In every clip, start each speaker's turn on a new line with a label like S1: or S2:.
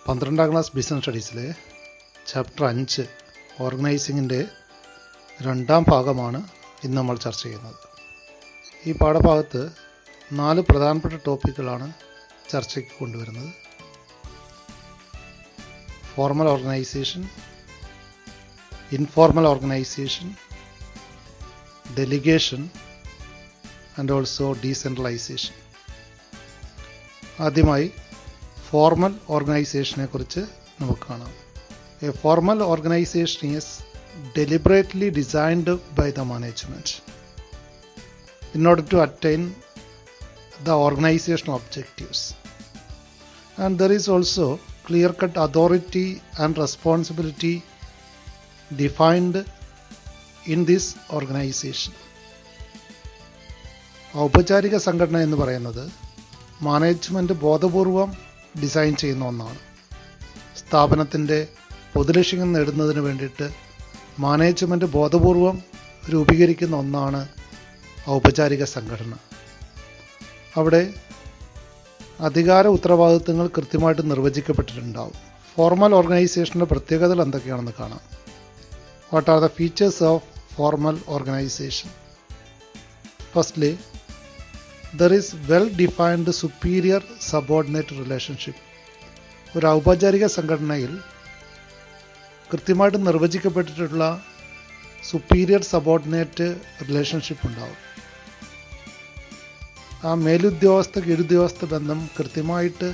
S1: 12ാം class business സ്റ്റഡീസിലെ chapter 5 ഓർഗനൈസിങ്ങിൻ്റെ 2ാം ഭാഗമാണ് ഇന്ന് നമ്മൾ ചർച്ച ചെയ്യുന്നത്. ഈ പാഠഭാഗത്ത് 4 പ്രധാനപ്പെട്ട ടോപ്പിക്കുകളാണ് ചർച്ചയ്ക്ക് കൊണ്ടുവരുന്നത്. Formal organisation, informal organisation, delegation and also decentralisation. ആദ്യമായി ഫോർമൽ ഓർഗനൈസേഷനെ കുറിച്ച് നമുക്ക് കാണാം. A formal organisation is deliberately designed by the management in order to attain the organizational objectives, and there is also clear-cut authority and responsibility defined in this organization. ഔപചാരിക സംഘടന എന്ന് പറയുന്നത് management ബോധപൂർവം ഡിസൈൻ ചെയ്യുന്ന ഒന്നാണ്. സ്ഥാപനത്തിൻ്റെ പൊതുലക്ഷ്യങ്ങൾ നേടുന്നതിന് വേണ്ടിയിട്ട് മാനേജ്മെൻറ്റ് ബോധപൂർവം രൂപീകരിക്കുന്ന ഒന്നാണ് ഔപചാരിക സംഘടന. അവിടെ അധികാര ഉത്തരവാദിത്തങ്ങൾ കൃത്യമായിട്ട് നിർവചിക്കപ്പെട്ടിട്ടുണ്ടാവും. ഫോർമൽ ഓർഗനൈസേഷൻ്റെ പ്രത്യേകതകൾ എന്തൊക്കെയാണെന്ന് കാണാം. What are the features of formal organisation? Firstly, there is well-defined superior subordinate relationship. ഒരു ഔപചാരിക സംഘടനയിൽ കൃത്യമായിട്ട് നിർവചിക്കപ്പെട്ടിട്ടുള്ള സുപ്പീരിയർ സബോർഡിനേറ്റ് റിലേഷൻഷിപ്പ് ഉണ്ടാവും. ആ മേലുദ്യോഗസ്ഥ കീഴുദ്യോഗസ്ഥ ബന്ധം കൃത്യമായിട്ട്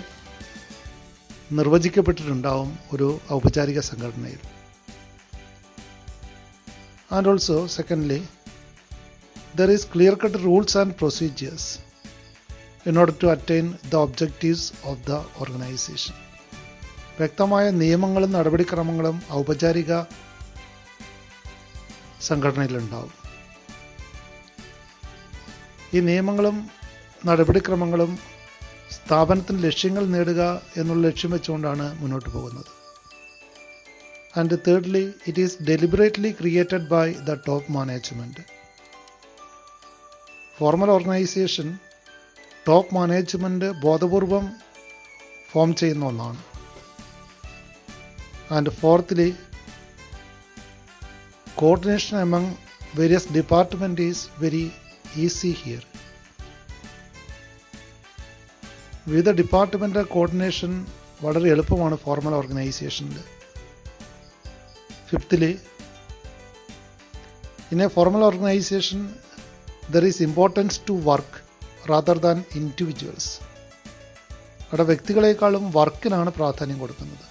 S1: നിർവചിക്കപ്പെട്ടിട്ടുണ്ടാവും ഒരു ഔപചാരിക സംഘടനയിൽ. And also secondly, there is clear-cut rules and procedures in order to attain the objectives of the organization. വ്യക്തമായ നിയമങ്ങളും നടപടിക്രമങ്ങളും ഔപചാരിക സംഘടനയിലുണ്ടാവും. ഈ നിയമങ്ങളും നടപടിക്രമങ്ങളും സ്ഥാപനത്തിൻ്റെ ലക്ഷ്യങ്ങൾ നേടുക എന്നുള്ള ലക്ഷ്യം വെച്ചുകൊണ്ടാണ് മുന്നോട്ട് പോകുന്നത്. And thirdly, it is deliberately created by the top management. Formal organization top management ബോധപൂർവം ഫോം ചെയ്യുന്ന ഒന്നാണ്. And fourthly, coordination among various department is very easy here. വിവിധ ഡിപ്പാർട്ട്മെൻറ്റ് കോർഡിനേഷൻ വളരെ എളുപ്പമാണ് ഫോർമൽ ഓർഗനൈസേഷനിൽ. Fifthly, in a formal organization there is importance to work rather than individuals. അവിടെ വ്യക്തികളെക്കാളും വർക്കിനാണ് പ്രാധാന്യം കൊടുക്കുന്നത്.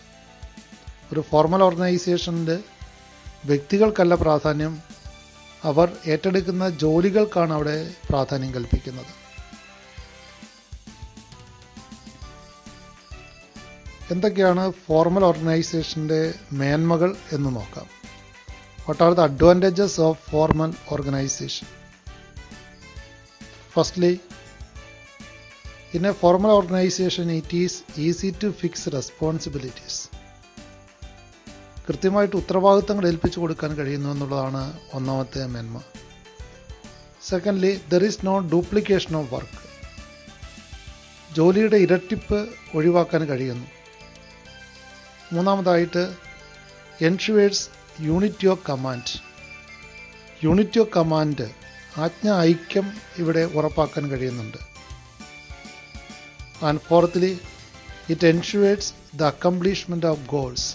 S1: ഒരു ഫോർമൽ ഓർഗനൈസേഷനിൽ വ്യക്തികൾക്കല്ല പ്രാധാന്യം, അവർ ഏറ്റെടുക്കുന്ന ജോലികൾക്കാണ് അവിടെ പ്രാധാന്യം കൽപ്പിക്കുന്നത്. എന്തൊക്കെയാണ് ഫോർമൽ ഓർഗനൈസേഷൻ്റെ മേന്മകൾ എന്ന് നോക്കാം. What are the advantages of formal organisation? Firstly, in a formal organization, it is easy to fix responsibilities. കൃത്യമായിട്ട് ഉത്തരവാദിത്തങ്ങൾ ഏൽപ്പിച്ചു കൊടുക്കാൻ കഴിയുന്നു എന്നുള്ളതാണ് ഒന്നാമത്തെ മേന്മ. Secondly, there is no duplication of work. ജോലിയുടെ ഇരട്ടിപ്പ് ഒഴിവാക്കാൻ കഴിയുന്നു. മൂന്നാമതായിട്ട്, ensures unity of command. Unity of command, ആജ്ഞ ഐക്യം ഇവിടെ ഉറപ്പാക്കാൻ കഴിയുന്നുണ്ട്. And fourthly, it ensures the accomplishment of goals.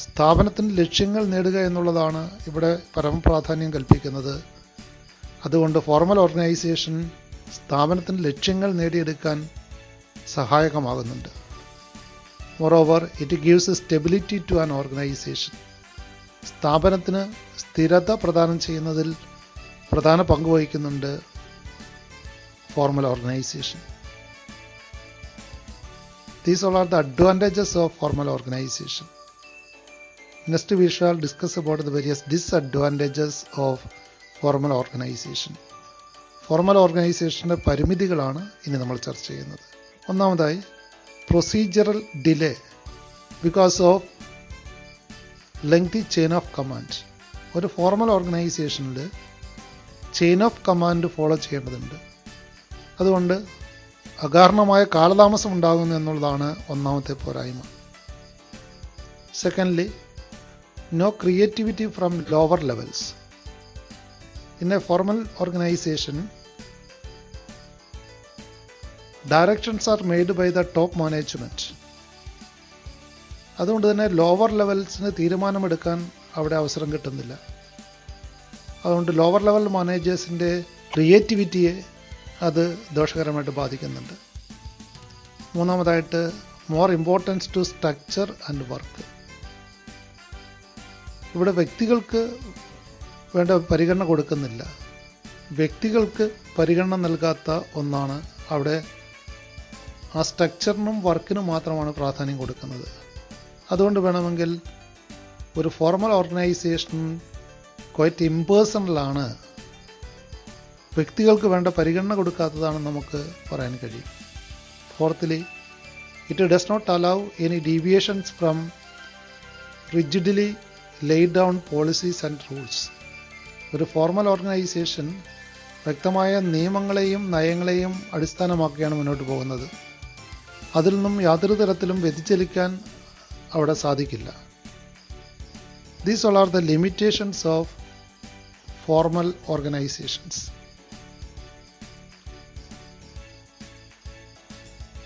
S1: സ്ഥാപനത്തിൻ്റെ ലക്ഷ്യങ്ങൾ നേടുക എന്നുള്ളതാണ് ഇവിടെ പരമപ്രാധാന്യം കൽപ്പിക്കുന്നത്. അതുകൊണ്ട് ഫോർമൽ ഓർഗനൈസേഷൻ സ്ഥാപനത്തിൻ്റെ ലക്ഷ്യങ്ങൾ നേടിയെടുക്കാൻ സഹായകമാകുന്നുണ്ട്. Moreover, it gives stability to an organization. സ്ഥാപനത്തിന് സ്ഥിരത പ്രദാനം ചെയ്യുന്നതിൽ പ്രധാന പങ്ക് വഹിക്കുന്നുണ്ട് formal organization. These all are the advantages of formal organization. Next we shall discuss about the various disadvantages of formal organization. Formal ഓർഗനൈസേഷൻ്റെ പരിമിതികളാണ് ഇനി നമ്മൾ ചർച്ച ചെയ്യുന്നത്. ഒന്നാമതായി, procedural delay because of lengthy chain of command. ഒരു ഫോർമൽ ഓർഗനൈസേഷനിൽ chain of command follow ചെയ്യേണ്ടതുണ്ട്. അതുകൊണ്ട് അകാരണമായ കാലതാമസം ഉണ്ടാകുന്നു എന്നുള്ളതാണ് ഒന്നാമത്തെ പോരായ്മ. Secondly, no creativity from lower levels. In a formal organization, directions are made by the top management. അതുകൊണ്ട് തന്നെ ലോവർ ലെവൽസിന് തീരുമാനമെടുക്കാൻ അവിടെ അവസരം കിട്ടുന്നില്ല. അതുകൊണ്ട് ലോവർ ലെവൽ മാനേജേഴ്സിൻ്റെ ക്രിയേറ്റിവിറ്റിയെ അത് ദോഷകരമായിട്ട് ബാധിക്കുന്നുണ്ട്. മൂന്നാമതായിട്ട്, more importance to structure and work. ഇവിടെ വ്യക്തികൾക്ക് വേണ്ട പരിഗണന കൊടുക്കുന്നില്ല. വ്യക്തികൾക്ക് പരിഗണന നൽകാത്ത ഒന്നാണ് അവിടെ. ആ സ്ട്രക്ചറിനും വർക്കിനും മാത്രമാണ് പ്രാധാന്യം കൊടുക്കുന്നത്. അതുകൊണ്ട് വേണമെങ്കിൽ ഒരു ഫോർമൽ ഓർഗനൈസേഷൻ ക്വൈറ്റ് ഇംപേഴ്സണലാണ്, വ്യക്തികൾക്ക് വേണ്ട പരിഗണന കൊടുക്കാത്തതാണെന്ന് നമുക്ക് പറയാൻ കഴിയും. Fourthly, it does not allow any deviations from rigidly laid down policies and rules. ഒരു ഫോർമൽ ഓർഗനൈസേഷൻ വ്യക്തമായ നിയമങ്ങളെയും നയങ്ങളെയും അടിസ്ഥാനമാക്കിയാണ് മുന്നോട്ട് പോകുന്നത്. അതിൽ നിന്നും യാതൊരു തരത്തിലും വ്യതിചലിക്കാൻ അവിടെ സാധിക്കില്ല. These all are the limitations of formal organizations.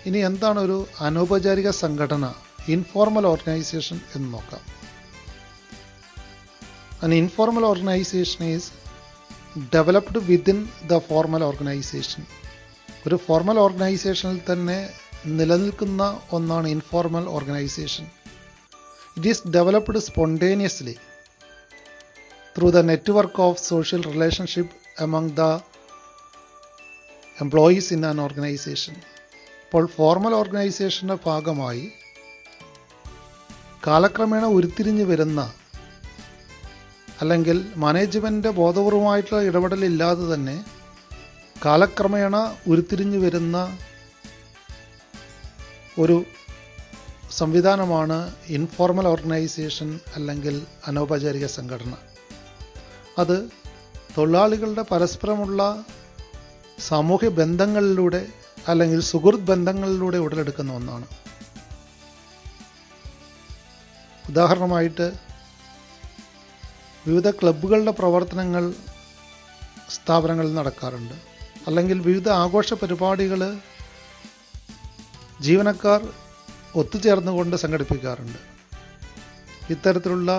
S1: ഇനി എന്താണ് ഒരു അനൗപചാരിക സംഘടന, ഇൻഫോർമൽ ഓർഗനൈസേഷൻ എന്ന് നോക്കാം. An informal organization is developed within the formal organization. ഒരു ഫോർമൽ ഓർഗനൈസേഷനിൽ തന്നെ നിലനിൽക്കുന്ന ഒന്നാണ് informal organisation. It is developed spontaneously through the network of social relationship among the employees in an organization. അപ്പോൾ ഫോർമൽ ഓർഗനൈസേഷൻ്റെ ഭാഗമായി കാലക്രമേണ ഉരുത്തിരിഞ്ഞു വരുന്ന, അല്ലെങ്കിൽ മാനേജ്മെൻറ്റ് ബോധപൂർവമായിട്ടുള്ള ഇടപെടലില്ലാതെ തന്നെ കാലക്രമേണ ഉരുത്തിരിഞ്ഞു വരുന്ന ഒരു സംവിധാനമാണ് ഇൻഫോർമൽ ഓർഗനൈസേഷൻ അല്ലെങ്കിൽ അനൗപചാരിക സംഘടന. അത് തൊഴിലാളികളുടെ പരസ്പരമുള്ള സാമൂഹ്യ ബന്ധങ്ങളിലൂടെ അല്ലെങ്കിൽ സുഹൃത്ത് ബന്ധങ്ങളിലൂടെ ഉടലെടുക്കുന്ന ഒന്നാണ്. ഉദാഹരണമായിട്ട്, വിവിധ ക്ലബ്ബുകളുടെ പ്രവർത്തനങ്ങൾ സ്ഥാപനങ്ങളിൽ നടക്കാറുണ്ട്. അല്ലെങ്കിൽ വിവിധ ആഘോഷ പരിപാടികൾ ജീവനക്കാർ ഒത്തുചേർന്നുകൊണ്ട് സംഘടിപ്പിക്കാറുണ്ട്. ഇത്തരത്തിലുള്ള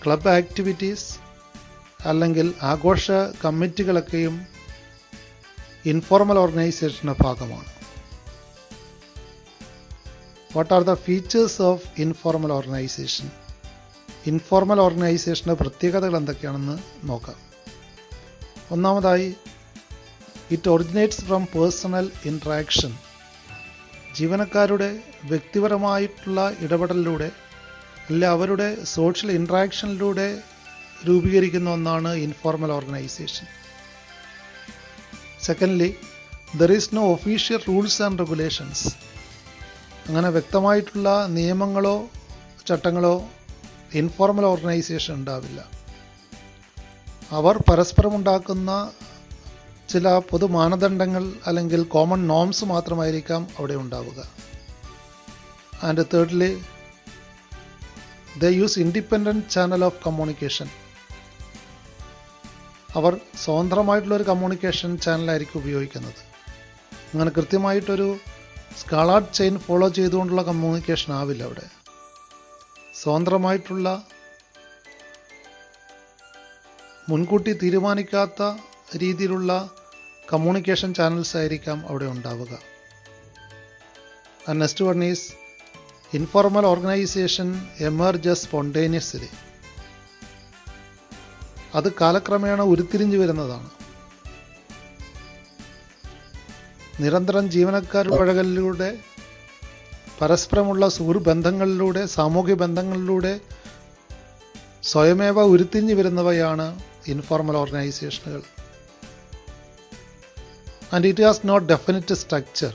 S1: ക്ലബ് ആക്ടിവിറ്റീസ് അല്ലെങ്കിൽ ആഘോഷ കമ്മിറ്റികളൊക്കെയും ഇൻഫോർമൽ ഓർഗനൈസേഷൻ്റെ ഭാഗമാണ്. What are the features of informal organization? Informal ഓർഗനൈസേഷൻ്റെ പ്രത്യേകതകൾ എന്തൊക്കെയാണെന്ന് നോക്കാം. ഒന്നാമതായി, it originates from personal interaction. ജീവനക്കാരുടെ വ്യക്തിപരമായിട്ടുള്ള ഇടപെടലിലൂടെ അല്ല അവരുടെ സോഷ്യൽ ഇൻട്രാക്ഷനിലൂടെ രൂപീകരിക്കുന്ന ഒന്നാണ് informal organization. Secondly, there is no official rules and regulations. അങ്ങനെ വ്യക്തമായിട്ടുള്ള നിയമങ്ങളോ ചട്ടങ്ങളോ ഇൻഫോർമൽ ഓർഗനൈസേഷൻ ഉണ്ടാവില്ല. അവർ പരസ്പരം ഉണ്ടാക്കുന്ന ചില പൊതു മാനദണ്ഡങ്ങൾ അല്ലെങ്കിൽ കോമൺ നോംസ് മാത്രമായിരിക്കാം അവിടെ ഉണ്ടാവുക. And thirdly, they use independent channel of communication. അവർ സ്വതന്ത്രമായിട്ടുള്ളൊരു കമ്മ്യൂണിക്കേഷൻ ചാനലായിരിക്കും ഉപയോഗിക്കുന്നത്. അങ്ങനെ കൃത്യമായിട്ടൊരു സ്കാളാർഡ് ചെയിൻ ഫോളോ ചെയ്തുകൊണ്ടുള്ള കമ്മ്യൂണിക്കേഷൻ ആവില്ല അവിടെ. സ്വതന്ത്രമായിട്ടുള്ള മുൻകൂട്ടി തീരുമാനിക്കാത്ത രീതിയിലുള്ള കമ്മ്യൂണിക്കേഷൻ ചാനൽസ് ആയിരിക്കാം അവിടെ ഉണ്ടാവുക. And next one is informal organisation emerges spontaneously. അത് കാലക്രമേണ ഉരുത്തിരിഞ്ഞു വരുന്നതാണ്. നിരന്തരം ജീവനക്കാരുടെ ഇടപെടലിലൂടെ, പരസ്പരമുള്ള സുഹൃത്ത് ബന്ധങ്ങളിലൂടെ, സാമൂഹ്യ ബന്ധങ്ങളിലൂടെ സ്വയമേവ ഉരുത്തിരിഞ്ഞു വരുന്നവയാണ് ഇൻഫോർമൽ ഓർഗനൈസേഷനുകൾ. And it has not definite structure.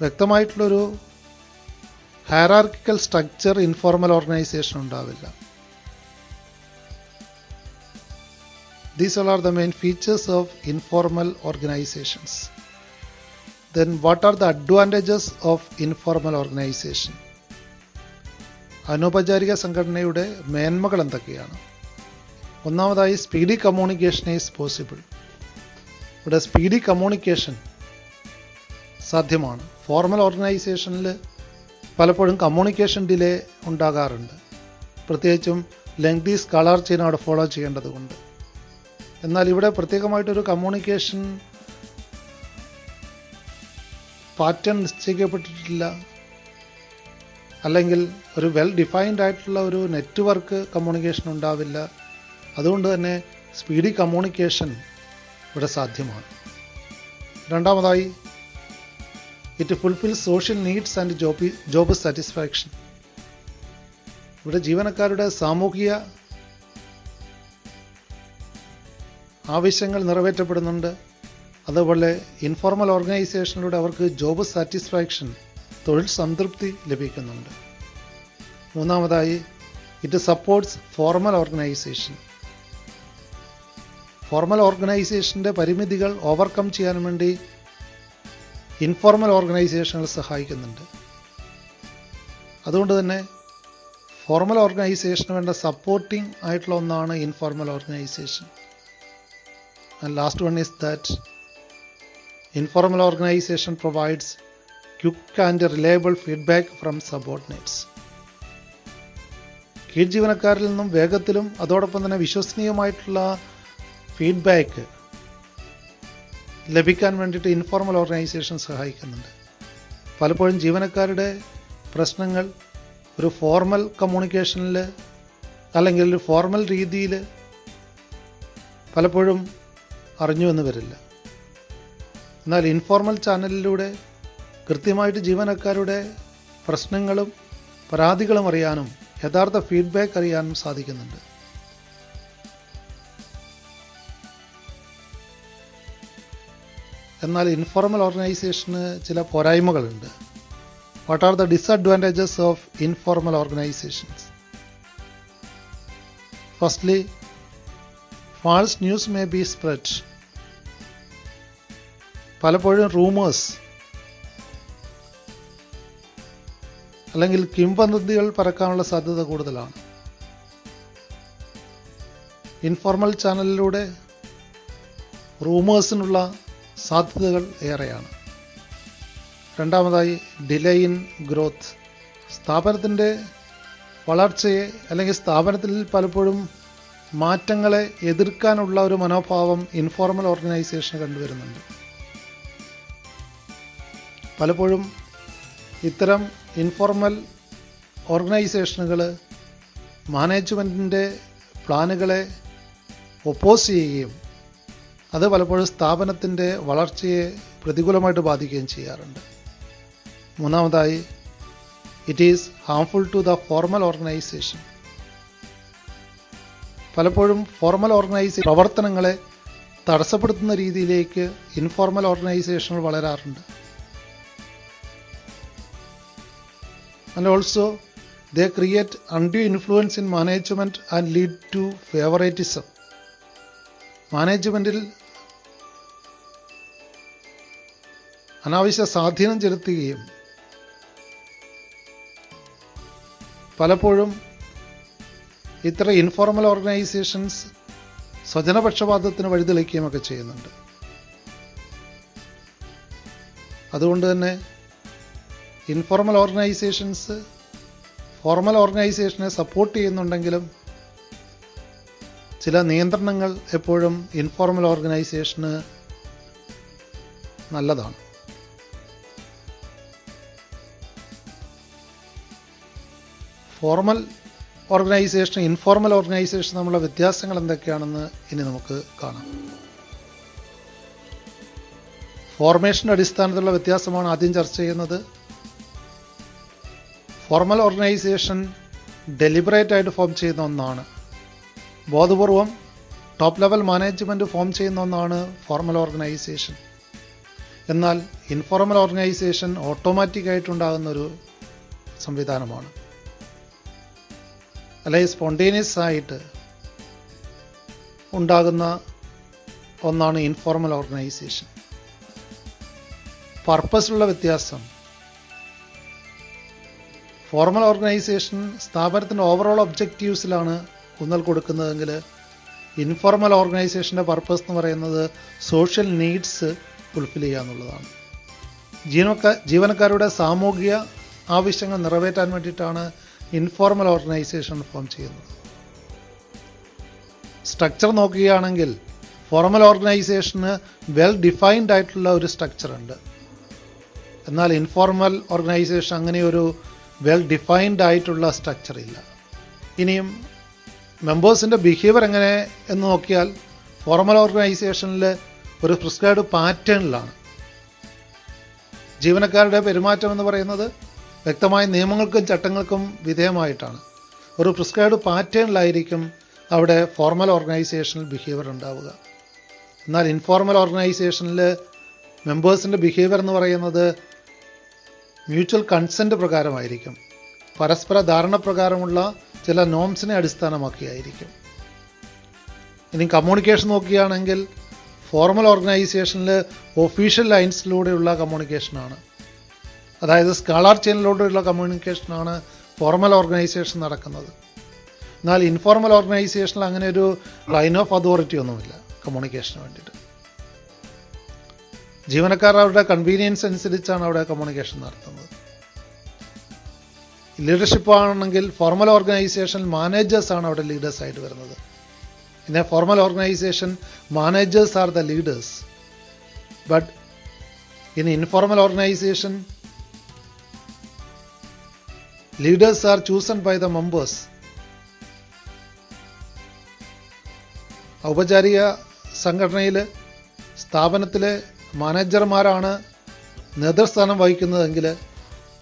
S1: വ്യക്തമായിട്ടുള്ളൊരു ഹയറാർക്കിക്കൽ സ്ട്രക്ചർ ഇൻഫോർമൽ ഓർഗനൈസേഷൻ ഉണ്ടാവില്ല. These all are the main features of informal organizations. Then what are the advantages of informal organization? അനൗപചാരിക സംഘടനയുടെ മേന്മകൾ എന്തൊക്കെയാണ്? ഒന്നാമതായി, സ്പീഡി കമ്മ്യൂണിക്കേഷൻ ഈസ് പോസിബിൾ. ഇവിടെ speedy communication സാധ്യമാണ്. Formal ഓർഗനൈസേഷനിൽ പലപ്പോഴും communication delay ഉണ്ടാകാറുണ്ട്, പ്രത്യേകിച്ചും ലെങ്തി സ്കാലർ ചെയിൻ അവിടെ ഫോളോ ചെയ്യേണ്ടതുകൊണ്ട്. എന്നാൽ ഇവിടെ പ്രത്യേകമായിട്ടൊരു കമ്മ്യൂണിക്കേഷൻ പാറ്റേൺ നിശ്ചയിക്കപ്പെട്ടിട്ടില്ല, അല്ലെങ്കിൽ ഒരു വെൽ ഡിഫൈൻഡ് ആയിട്ടുള്ള ഒരു നെറ്റ്വർക്ക് കമ്മ്യൂണിക്കേഷൻ ഉണ്ടാവില്ല. അതുകൊണ്ട് തന്നെ സ്പീഡി കമ്മ്യൂണിക്കേഷൻ ഇവിടെ സാധ്യമാണ്. രണ്ടാമതായി, it fulfils social needs and job satisfaction. ഇവിടെ ജീവനക്കാരുടെ സാമൂഹിക ആവശ്യങ്ങൾ നിറവേറ്റപ്പെടുന്നുണ്ട്. അതുപോലെ ഇൻഫോർമൽ ഓർഗനൈസേഷനിലൂടെ അവർക്ക് ജോബ് സാറ്റിസ്ഫാക്ഷൻ, തൊഴിൽ സംതൃപ്തി ലഭിക്കുന്നുണ്ട്. മൂന്നാമതായി, it supports formal organization. Formal ഓർഗനൈസേഷൻ്റെ പരിമിതികൾ ഓവർകം ചെയ്യാൻ വേണ്ടി ഇൻഫോർമൽ ഓർഗനൈസേഷനുകൾ സഹായിക്കുന്നുണ്ട്. അതുകൊണ്ട് തന്നെ ഫോർമൽ ഓർഗനൈസേഷന് വേണ്ട സപ്പോർട്ടിംഗ് ആയിട്ടുള്ള ഒന്നാണ് informal organisation. And last one is that informal organization provides quick and reliable feedback from subordinates. കീഴ് ജീവനക്കാരിൽ നിന്നും വേഗത്തിലും അതോടൊപ്പം തന്നെ വിശ്വസനീയമായിട്ടുള്ള ഫീഡ്ബാക്ക് ലഭിക്കാൻ വേണ്ടിയിട്ട് ഇൻഫോർമൽ ഓർഗനൈസേഷൻ സഹായിക്കുന്നുണ്ട്. പലപ്പോഴും ജീവനക്കാരുടെ പ്രശ്നങ്ങൾ ഒരു ഫോർമൽ കമ്മ്യൂണിക്കേഷനിൽ അല്ലെങ്കിൽ ഒരു ഫോർമൽ രീതിയിൽ പലപ്പോഴും അറിഞ്ഞു എന്ന് വരില്ല. എന്നാൽ ഇൻഫോർമൽ ചാനലിലൂടെ കൃത്യമായിട്ട് ജീവനക്കാരുടെ പ്രശ്നങ്ങളും പരാതികളും അറിയാനും യഥാർത്ഥ ഫീഡ്ബാക്ക് അറിയാനും സാധിക്കുന്നുണ്ട്. എന്നാൽ ഇൻഫോർമൽ ഓർഗനൈസേഷന് ചില പോരായ്മകളുണ്ട്. What are the disadvantages of informal organizations? Firstly, false news may be spread. പലപ്പോഴും റൂമേഴ്സ് അല്ലെങ്കിൽ കിംവദന്തികൾ പരക്കാനുള്ള സാധ്യത കൂടുതലാണ്. ഇൻഫോർമൽ ചാനലിലൂടെ റൂമേഴ്സിനുള്ള സാധ്യതകൾ ഏറെയാണ്. രണ്ടാമതായി, ഡിലേ ഇൻ ഗ്രോത്ത്. സ്ഥാപനത്തിൻ്റെ വളർച്ചയെ അല്ലെങ്കിൽ സ്ഥാപനത്തിൽ പലപ്പോഴും മാറ്റങ്ങളെ എതിർക്കാനുള്ള ഒരു മനോഭാവം ഇൻഫോർമൽ ഓർഗനൈസേഷന് കണ്ടുവരുന്നുണ്ട്. പലപ്പോഴും ഇത്തരം ഇൻഫോർമൽ ഓർഗനൈസേഷനുകൾ മാനേജ്മെൻറ്റിൻ്റെ പ്ലാനുകളെ ഒപ്പോസ് ചെയ്യുകയും അത് പലപ്പോഴും സ്ഥാപനത്തിൻ്റെ വളർച്ചയെ പ്രതികൂലമായിട്ട് ബാധിക്കുകയും ചെയ്യാറുണ്ട്. മൂന്നാമതായി, it is harmful to the formal organisation. പലപ്പോഴും ഫോർമൽ ഓർഗനൈസേഷൻ പ്രവർത്തനങ്ങളെ തടസ്സപ്പെടുത്തുന്ന രീതിയിലേക്ക് ഇൻഫോർമൽ ഓർഗനൈസേഷനുകൾ വളരാറുണ്ട്. And also they create undue influence in management and lead to favoritism. മാനേജ്മെൻറ്റിൽ അനാവശ്യ സ്വാധീനം ചെലുത്തുകയും പലപ്പോഴും ഇത്തരം ഇൻഫോർമൽ ഓർഗനൈസേഷൻസ് സ്വജനപക്ഷപാതത്തിന് വഴിതെളിക്കുകയും ഒക്കെ ചെയ്യുന്നുണ്ട്. അതുകൊണ്ട് തന്നെ ഇൻഫോർമൽ ഓർഗനൈസേഷൻസ് ഫോർമൽ ഓർഗനൈസേഷനെ സപ്പോർട്ട് ചെയ്യുന്നുണ്ടെങ്കിലും ചില നിയന്ത്രണങ്ങൾ എപ്പോഴും ഇൻഫോർമൽ ഓർഗനൈസേഷന് നല്ലതാണ്. ഫോർമൽ ഓർഗനൈസേഷൻ ഇൻഫോർമൽ ഓർഗനൈസേഷൻ തമ്മിലുള്ള വ്യത്യാസങ്ങൾ എന്തൊക്കെയാണെന്ന് ഇനി നമുക്ക് കാണാം. ഫോർമേഷൻ്റെ അടിസ്ഥാനത്തിലുള്ള വ്യത്യാസമാണ് ആദ്യം ചർച്ച ചെയ്യുന്നത്. ഫോർമൽ ഓർഗനൈസേഷൻ ഡെലിബറേറ്റ് ആയിട്ട് ഫോം ചെയ്യുന്ന ഒന്നാണ്. ബോധപൂർവം ടോപ്പ് ലെവൽ മാനേജ്മെൻറ്റ് ഫോം ചെയ്യുന്ന ഒന്നാണ് ഫോർമൽ ഓർഗനൈസേഷൻ. എന്നാൽ ഇൻഫോർമൽ ഓർഗനൈസേഷൻ ഓട്ടോമാറ്റിക്കായിട്ടുണ്ടാകുന്നൊരു സംവിധാനമാണ്, അല്ലെങ്കിൽ സ്പോണ്ടേനിയസ് ആയിട്ട് ഉണ്ടാകുന്ന ഒന്നാണ് ഇൻഫോർമൽ ഓർഗനൈസേഷൻ. പർപ്പസിലുള്ള വ്യത്യാസം. ഫോർമൽ ഓർഗനൈസേഷൻ സ്ഥാപനത്തിൻ്റെ ഓവറോൾ ഒബ്ജക്റ്റീവ്സിലാണ് ഊന്നൽ കൊടുക്കുന്നതെങ്കിൽ ഇൻഫോർമൽ ഓർഗനൈസേഷൻ്റെ പർപ്പസ് എന്ന് പറയുന്നത് സോഷ്യൽ നീഡ്സ് ഫുൾഫിൽ ചെയ്യുക എന്നുള്ളതാണ്. ജീവനക്കാരുടെ സാമൂഹിക ആവശ്യങ്ങൾ നിറവേറ്റാൻ വേണ്ടിയിട്ടാണ് ഇൻഫോർമൽ ഓർഗനൈസേഷൻ ഫോം ചെയ്യുന്നത്. സ്ട്രക്ചർ നോക്കുകയാണെങ്കിൽ ഫോർമൽ ഓർഗനൈസേഷന് വെൽ ഡിഫൈൻഡ് ആയിട്ടുള്ള ഒരു സ്ട്രക്ചർ ഉണ്ട്. എന്നാൽ ഇൻഫോർമൽ ഓർഗനൈസേഷൻ അങ്ങനെ ഒരു വെൽ ഡിഫൈൻഡ് ആയിട്ടുള്ള സ്ട്രക്ചർ ഇല്ല. ഇനിയും മെമ്പേഴ്സിൻ്റെ ബിഹേവിയർ എങ്ങനെ എന്ന് നോക്കിയാൽ ഫോർമൽ ഓർഗനൈസേഷനിൽ ഒരു പ്രിസ്ക്രൈബ്ഡ് പാറ്റേണിലാണ്. ജീവനക്കാരുടെ പെരുമാറ്റം എന്ന് പറയുന്നത് വ്യക്തമായ നിയമങ്ങൾക്കും ചട്ടങ്ങൾക്കും വിധേയമായിട്ടാണ്. ഒരു പ്രിസ്ക്രൈബ്ഡ് പാറ്റേണിലായിരിക്കും അവിടെ ഫോർമൽ ഓർഗനൈസേഷനിൽ ബിഹേവിയർ ഉണ്ടാവുക. എന്നാൽ ഇൻഫോർമൽ ഓർഗനൈസേഷനിൽ മെമ്പേഴ്സിൻ്റെ ബിഹേവിയർ എന്ന് പറയുന്നത് മ്യൂച്വൽ കൺസെൻറ്റ് പ്രകാരമായിരിക്കും. പരസ്പര ധാരണ പ്രകാരമുള്ള ചില നോംസിനെ അടിസ്ഥാനമാക്കിയായിരിക്കും. ഇനി കമ്മ്യൂണിക്കേഷൻ നോക്കുകയാണെങ്കിൽ ഫോർമൽ ഓർഗനൈസേഷനിൽ ഒഫീഷ്യൽ ലൈൻസിലൂടെയുള്ള കമ്മ്യൂണിക്കേഷനാണ്. അതായത് സ്കാളാർ ചെയിനിലൂടെയുള്ള കമ്മ്യൂണിക്കേഷനാണ് ഫോർമൽ ഓർഗനൈസേഷൻ നടക്കുന്നത്. എന്നാൽ ഇൻഫോർമൽ ഓർഗനൈസേഷനിൽ അങ്ങനെ ഒരു ലൈൻ ഓഫ് അതോറിറ്റി ഒന്നുമില്ല കമ്മ്യൂണിക്കേഷന് വേണ്ടിയിട്ട്. ജീവനക്കാർ അവരുടെ കൺവീനിയൻസ് അനുസരിച്ചാണ് അവിടെ കമ്മ്യൂണിക്കേഷൻ നടത്തുന്നത്. ലീഡർഷിപ്പ് ആണെങ്കിൽ ഫോർമൽ ഓർഗനൈസേഷനിൽ മാനേജേഴ്സാണ് അവിടെ ലീഡേഴ്സായിട്ട് വരുന്നത്. In a formal organization, managers are the leaders. But in informal organization, leaders are chosen by the members. ഔപചാരിക സംഘടനയിൽ സ്ഥാപനത്തിലെ മാനേജർമാരാണ് നേതൃസ്ഥാനം വഹിക്കുന്നതെങ്കിൽ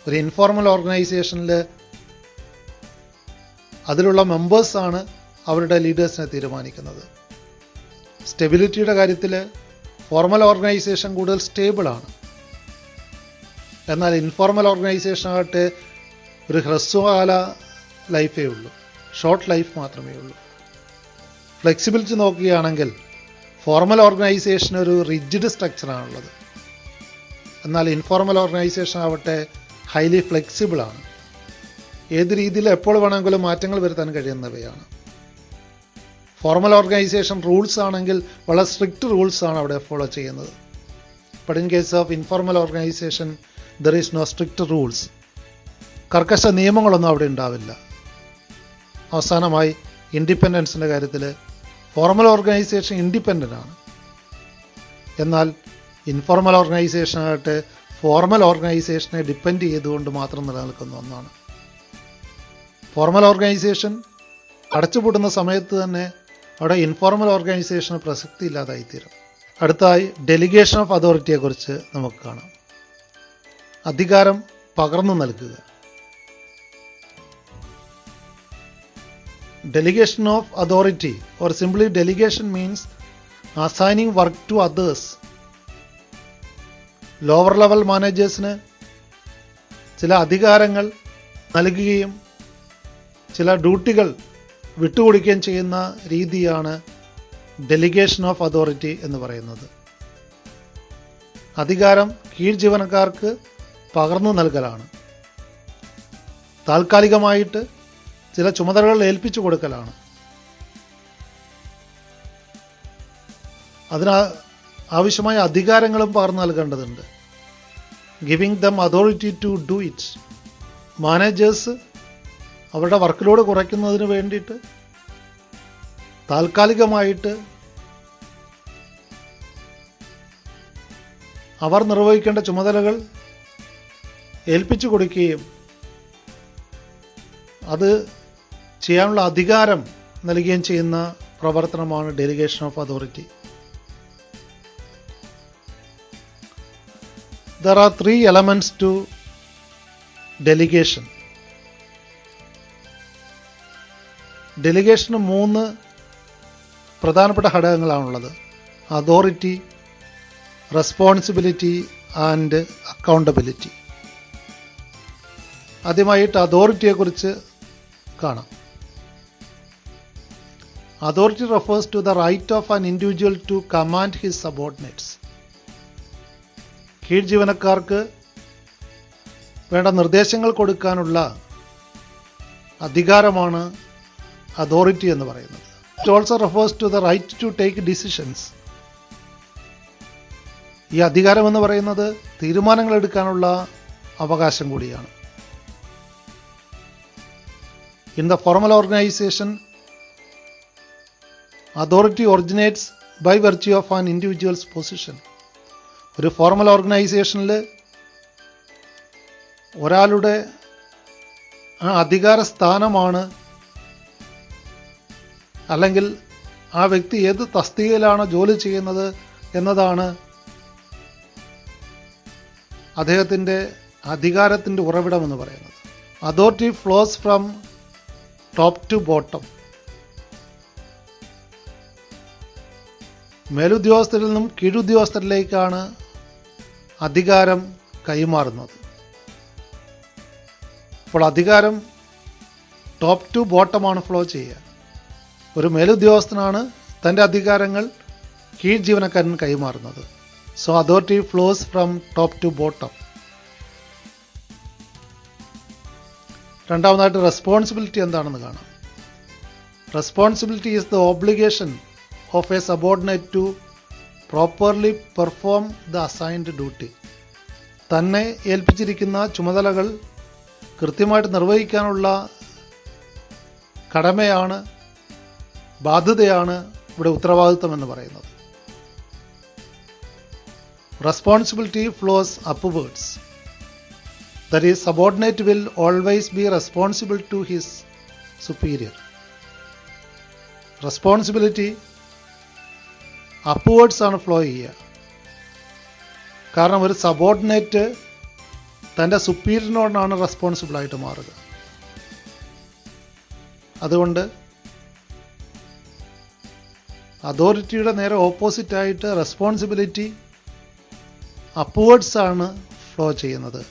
S1: ഒരു ഇൻഫോർമൽ ഓർഗനൈസേഷനിൽ അതിലുള്ള മെമ്പേഴ്സാണ് അവരുടെ ലീഡേഴ്സിനെ തീരുമാനിക്കുന്നത്. സ്റ്റെബിലിറ്റിയുടെ കാര്യത്തിൽ ഫോർമൽ ഓർഗനൈസേഷൻ കൂടുതൽ സ്റ്റേബിളാണ്. എന്നാൽ ഇൻഫോർമൽ ഓർഗനൈസേഷൻ ആകട്ടെ ഒരു ഹ്രസ്വകാല ലൈഫേ ഉള്ളൂ, ഷോർട്ട് ലൈഫ് മാത്രമേ ഉള്ളൂ. ഫ്ലെക്സിബിലിറ്റി നോക്കുകയാണെങ്കിൽ ഫോർമൽ ഓർഗനൈസേഷൻ ഒരു റിജിഡ് സ്ട്രക്ചറാണുള്ളത്. എന്നാൽ ഇൻഫോർമൽ ഓർഗനൈസേഷൻ ആവട്ടെ ഹൈലി ഫ്ലെക്സിബിളാണ്. ഏത് രീതിയിൽ എപ്പോൾ വേണമെങ്കിലും മാറ്റങ്ങൾ വരുത്താൻ കഴിയുന്നവയാണ്. ഫോർമൽ ഓർഗനൈസേഷൻ റൂൾസ് ആണെങ്കിൽ വളരെ സ്ട്രിക്റ്റ് റൂൾസാണ് അവിടെ ഫോളോ ചെയ്യുന്നത്. But in case of informal organization there is no strict rules. കർക്കശ നിയമങ്ങളൊന്നും അവിടെ ഉണ്ടാവില്ല. അവസാനമായി ഇൻഡിപെൻഡൻസിൻ്റെ കാര്യത്തിൽ ഫോർമൽ ഓർഗനൈസേഷൻ ഇൻഡിപെൻഡൻ്റ് ആണ്. എന്നാൽ ഇൻഫോർമൽ ഓർഗനൈസേഷൻ ആകട്ടെ ഫോർമൽ ഓർഗനൈസേഷനെ ഡിപ്പെൻഡ് ചെയ്തുകൊണ്ട് മാത്രം നിലനിൽക്കുന്ന ഒന്നാണ്. ഫോർമൽ ഓർഗനൈസേഷൻ അടച്ചുപൂട്ടുന്ന സമയത്ത് തന്നെ അവിടെ ഇൻഫോർമൽ ഓർഗനൈസേഷന് പ്രസക്തി ഇല്ലാതായിത്തീരും. അടുത്തതായി ഡെലിഗേഷൻ ഓഫ് അതോറിറ്റിയെക്കുറിച്ച് നമുക്ക് കാണാം. അധികാരം പകർന്നു നൽകുക. Delegation of authority or simply delegation means assigning work to others. Lower level മാനേജേഴ്സിന് ചില അധികാരങ്ങൾ നൽകുകയും ചില ഡ്യൂട്ടികൾ വിട്ടുകൊടുക്കുകയും ചെയ്യുന്ന രീതിയാണ് ഡെലിഗേഷൻ ഓഫ് അതോറിറ്റി എന്ന് പറയുന്നത്. അധികാരം കീഴ് ജീവനക്കാർക്ക് പകർന്നു നൽകലാണ്. താൽക്കാലികമായിട്ട് ചില ചുമതലകൾ ഏൽപ്പിച്ചു കൊടുക്കലാണ്. അതിന് ആവശ്യമായ അധികാരങ്ങളും പകർന്നു നൽകേണ്ടതുണ്ട്. Giving them authority to do it. Managers അവരുടെ വർക്ക് ലോഡ് കുറയ്ക്കുന്നതിന് വേണ്ടിയിട്ട് താൽക്കാലികമായിട്ട് അവർ നിർവഹിക്കേണ്ട ചുമതലകൾ ഏൽപ്പിച്ചു കൊടുക്കുകയും അത് ചെയ്യാനുള്ള അധികാരം നൽകുകയും ചെയ്യുന്ന പ്രവർത്തനമാണ് delegation of authority. There are 3 elements to delegation. ഡെലിഗേഷന് 3 പ്രധാനപ്പെട്ട ഘടകങ്ങളാണുള്ളത്: അതോറിറ്റി, റെസ്പോൺസിബിലിറ്റി ആൻഡ് അക്കൗണ്ടബിലിറ്റി. ആദ്യമായിട്ട് അതോറിറ്റിയെക്കുറിച്ച് കാണാം. Authority refers to the right of an individual to command his subordinates. കീഴ് ജീവനക്കാർക്ക് വേണ്ട നിർദ്ദേശങ്ങൾ കൊടുക്കാനുള്ള അധികാരമാണ് അതോറിറ്റി എന്ന് പറയുന്നത്. It also refers to the right to take decisions. ഈ അധികാരം എന്ന് പറയുന്നത് തീരുമാനങ്ങൾ എടുക്കാനുള്ള അവകാശം കൂടിയാണ്. In the formal organisation authority originates by virtue of an individual's position. ഒരു ഫോർമൽ ഓർഗനൈസേഷനിൽ ഒരാളുടെ അധികാര സ്ഥാനമാണ്, അല്ലെങ്കിൽ ആ വ്യക്തി ഏത് തസ്തികയിലാണ് ജോലി ചെയ്യുന്നത് എന്നതാണ് അദ്ദേഹത്തിൻ്റെ അധികാരത്തിൻ്റെ ഉറവിടമെന്ന് പറയുന്നത്. Authority flows from top to bottom. മേലുദ്യോഗസ്ഥരിൽ നിന്നും കീഴുദ്യോഗസ്ഥരിലേക്കാണ് അധികാരം കൈമാറുന്നത്. അപ്പോൾ അധികാരം ടോപ്പ് ടു ബോട്ടമാണ് ഫ്ലോ ചെയ്യുക. ഒരു മേലുദ്യോഗസ്ഥനാണ് തൻ്റെ അധികാരങ്ങൾ കീഴ് ജീവനക്കാരൻ കൈമാറുന്നത്. So authority flows from top to bottom. രണ്ടാമതായിട്ട് റെസ്പോൺസിബിലിറ്റി എന്താണെന്ന് കാണാം. Responsibility is the obligation of a subordinate to properly perform the assigned duty. തന്നെ ഏൽപ്പിച്ചിരിക്കുന്ന ചുമതലകൾ കൃത്യമായിട്ട് നിർവഹിക്കാനുള്ള കടമയാണ്, ബാധ്യതയാണ് ഇവിടെ ഉത്തരവാദിത്വം എന്ന് പറയുന്നത്. Responsibility flows upwards. That is subordinate will always be responsible to his superior. Responsibility upwards ആണ് ഫ്ലോ ചെയ്യുക. കാരണം ഒരു സബോർഡിനേറ്റ് തൻ്റെ സുപ്പീരിയറിനോടാണ് റെസ്പോൺസിബിളായിട്ട് മാറുക. അതുകൊണ്ട് അതോറിറ്റിയുടെ നേരെ ഓപ്പോസിറ്റായിട്ട് റെസ്പോൺസിബിലിറ്റി അപ്വേർഡ്സ് ആണ് ഫ്ലോ ചെയ്യുന്നത്.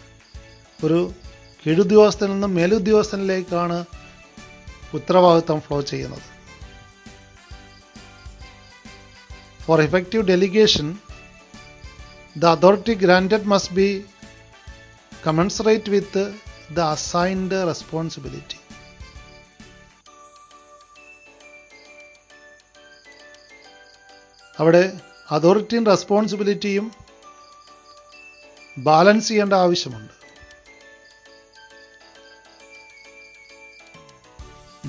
S1: ഒരു കീഴുദ്യോഗസ്ഥനിൽ നിന്നും മേലുദ്യോഗസ്ഥനിലേക്കാണ് ഉത്തരവാദിത്വം ഫ്ലോ ചെയ്യുന്നത്. For effective delegation, the authority granted must be commensurate with the assigned responsibility. അവിടെ അതോറിറ്റിയും റെസ്പോൺസിബിലിറ്റിയും ബാലൻസ് ചെയ്യേണ്ട ആവശ്യമുണ്ട്.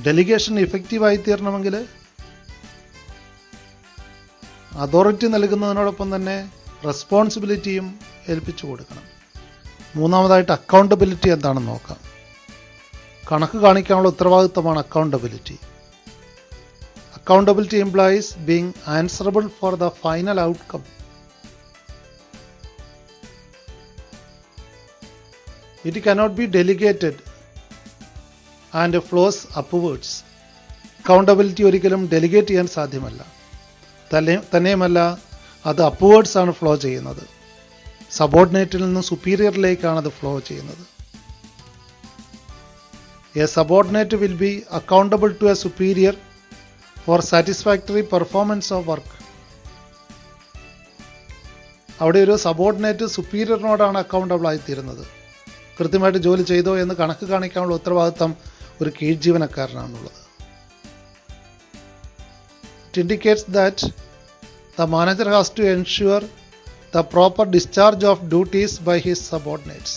S1: ഡെലിഗേഷൻ ഇഫക്റ്റീവായി തീരണമെങ്കിൽ അതോറിറ്റി നൽകുന്നതിനോടൊപ്പം തന്നെ റെസ്പോൺസിബിലിറ്റിയും ഏൽപ്പിച്ചു കൊടുക്കണം. മൂന്നാമതായിട്ട് അക്കൗണ്ടബിലിറ്റി എന്താണെന്ന് നോക്കാം. കണക്ക് കാണിക്കാനുള്ള ഉത്തരവാദിത്തമാണ് accountability. Accountability implies being answerable for the final outcome. It cannot be delegated and flows upwards. Accountability ഒരിക്കലും ഡെലിഗേറ്റ് ചെയ്യാൻ സാധ്യമല്ല. തന്നെയുമല്ല, അത് അപ്വേർഡ്സ് ആണ് ഫ്ലോ ചെയ്യുന്നത്. സബോർഡിനേറ്റിൽ നിന്നും സുപ്പീരിയറിലേക്കാണ് അത് ഫ്ലോ ചെയ്യുന്നത്. A subordinate will be accountable to a superior for satisfactory performance of work. അവിടെ ഒരു സബോർഡിനേറ്റ് സുപ്പീരിയറിനോടാണ് അക്കൗണ്ടബിൾ ആയിത്തീരുന്നത്. കൃത്യമായിട്ട് ജോലി ചെയ്തോ എന്ന് കണക്ക് കാണിക്കാനുള്ള ഉത്തരവാദിത്തം ഒരു കീഴ് ജീവനക്കാരനാണുള്ളത്. It indicates that the manager has to ensure the proper discharge of duties by his subordinates.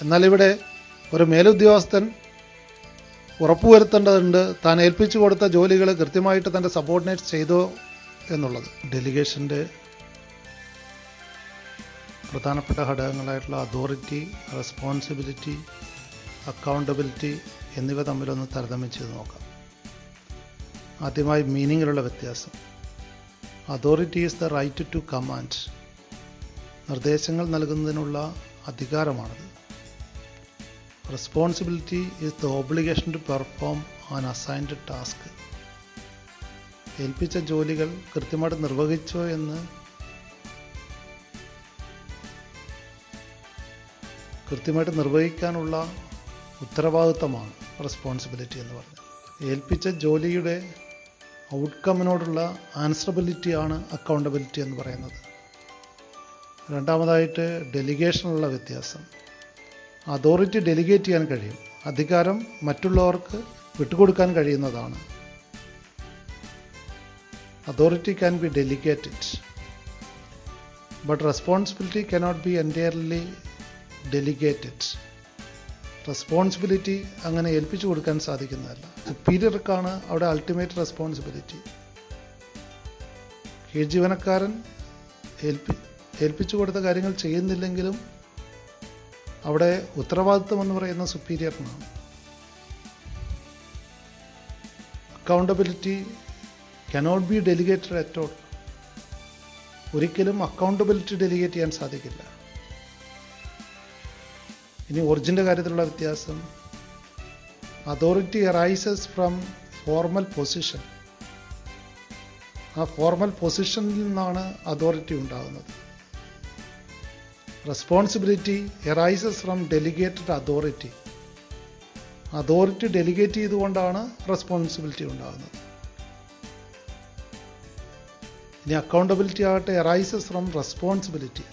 S1: എന്നാൽ ഇവിടെ ഒരു മേലുദ്യോഗസ്ഥൻ ഉറപ്പുവരുത്തേണ്ടതുണ്ട് താൻ ഏൽപ്പിച്ചു കൊടുത്ത ജോലികൾ കൃത്യമായിട്ട് തൻ്റെ സബോർഡിനേറ്റ്സ് ചെയ്തോ എന്നുള്ളത്. ഡെലിഗേഷൻ്റെ പ്രധാനപ്പെട്ട ഘടകങ്ങളായിട്ടുള്ള അതോറിറ്റി, റെസ്പോൺസിബിലിറ്റി, അക്കൗണ്ടബിലിറ്റി എന്നിവ തമ്മിലൊന്ന് താരതമ്യം ചെയ്ത് നോക്കാം. ആദ്യമായി മീനിങ്ങിലുള്ള വ്യത്യാസം. Authority is the right to command. നിർദ്ദേശങ്ങൾ നൽകുന്നതിനുള്ള അധികാരമാണത്. Responsibility is the obligation to perform an assigned task. ഏൽപ്പിച്ച ജോലികൾ കൃത്യമായിട്ട് നിർവഹിച്ചോ എന്ന് കൃത്യമായിട്ട് നിർവഹിക്കാനുള്ള ഉത്തരവാദിത്തമാണ് റെസ്പോൺസിബിലിറ്റി എന്ന് പറഞ്ഞത്. ഏൽപ്പിച്ച ജോലിയുടെ ഔട്ട്കമ്മിനോടുള്ള ആൻസറബിലിറ്റിയാണ് അക്കൗണ്ടബിലിറ്റി എന്ന് പറയുന്നത്. രണ്ടാമതായിട്ട് ഡെലിഗേഷനുള്ള വ്യത്യാസം. അതോറിറ്റി ഡെലിഗേറ്റ് ചെയ്യാൻ കഴിയും, അധികാരം മറ്റുള്ളവർക്ക് വിട്ടുകൊടുക്കാൻ കഴിയുന്നതാണ്. Authority can be delegated, but responsibility cannot be entirely delegated. Responsibility അങ്ങനെ ഏൽപ്പിച്ചു കൊടുക്കാൻ സാധിക്കുന്നതല്ല. സുപ്പീരിയർക്കാണ് അവിടെ അൾട്ടിമേറ്റ് റെസ്പോൺസിബിലിറ്റി. കീഴ്ജീവനക്കാരൻ ഏൽപ്പിച്ചു കൊടുത്ത കാര്യങ്ങൾ ചെയ്യുന്നില്ലെങ്കിലും അവിടെ ഉത്തരവാദിത്വം എന്ന് പറയുന്ന സുപ്പീരിയറിനാണ്. Accountability cannot be delegated at all. ഒരിക്കലും അക്കൗണ്ടബിലിറ്റി ഡെലിഗേറ്റ് ചെയ്യാൻ സാധിക്കില്ല. ഇനി ഒറിജിൻ്റെ കാര്യത്തിലുള്ള വ്യത്യാസം, authority arises from formal position. ആ ഫോർമൽ പൊസിഷനിൽ നിന്നാണ് അതോറിറ്റി ഉണ്ടാകുന്നത്. Responsibility arises from delegated authority. Authority delegate ചെയ്തുകൊണ്ടാണ് റെസ്പോൺസിബിലിറ്റി ഉണ്ടാകുന്നത്. ഇനി അക്കൗണ്ടബിലിറ്റി ആകട്ടെ അറൈസസ് ഫ്രം റെസ്പോൺസിബിലിറ്റി.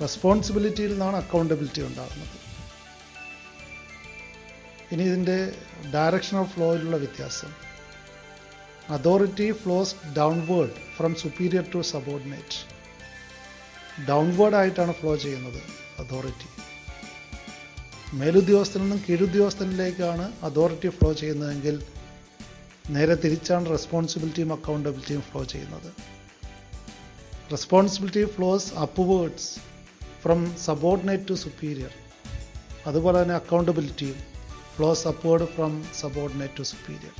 S1: റെസ്പോൺസിബിലിറ്റിയിൽ നിന്നാണ് അക്കൗണ്ടബിലിറ്റി ഉണ്ടാകുന്നത്. ഇനി ഇതിൻ്റെ ഡയറക്ഷൻ ഓഫ് ഫ്ലോയിലുള്ള വ്യത്യാസം, authority flows downward from superior to subordinate. Downward ആയിട്ടാണ് ഫ്ലോ ചെയ്യുന്നത് അതോറിറ്റി. മേലുദ്യോഗസ്ഥനിൽ നിന്നും കീഴുദ്യോഗസ്ഥനിലേക്കാണ് അതോറിറ്റി ഫ്ലോ ചെയ്യുന്നതെങ്കിൽ നേരെ തിരിച്ചാണ് റെസ്പോൺസിബിലിറ്റിയും അക്കൗണ്ടബിലിറ്റിയും ഫ്ലോ ചെയ്യുന്നത്. Responsibility flows upwards from subordinate to superior. അതുപോലെ തന്നെ അക്കൗണ്ടബിലിറ്റിയും flows upward from subordinate to superior.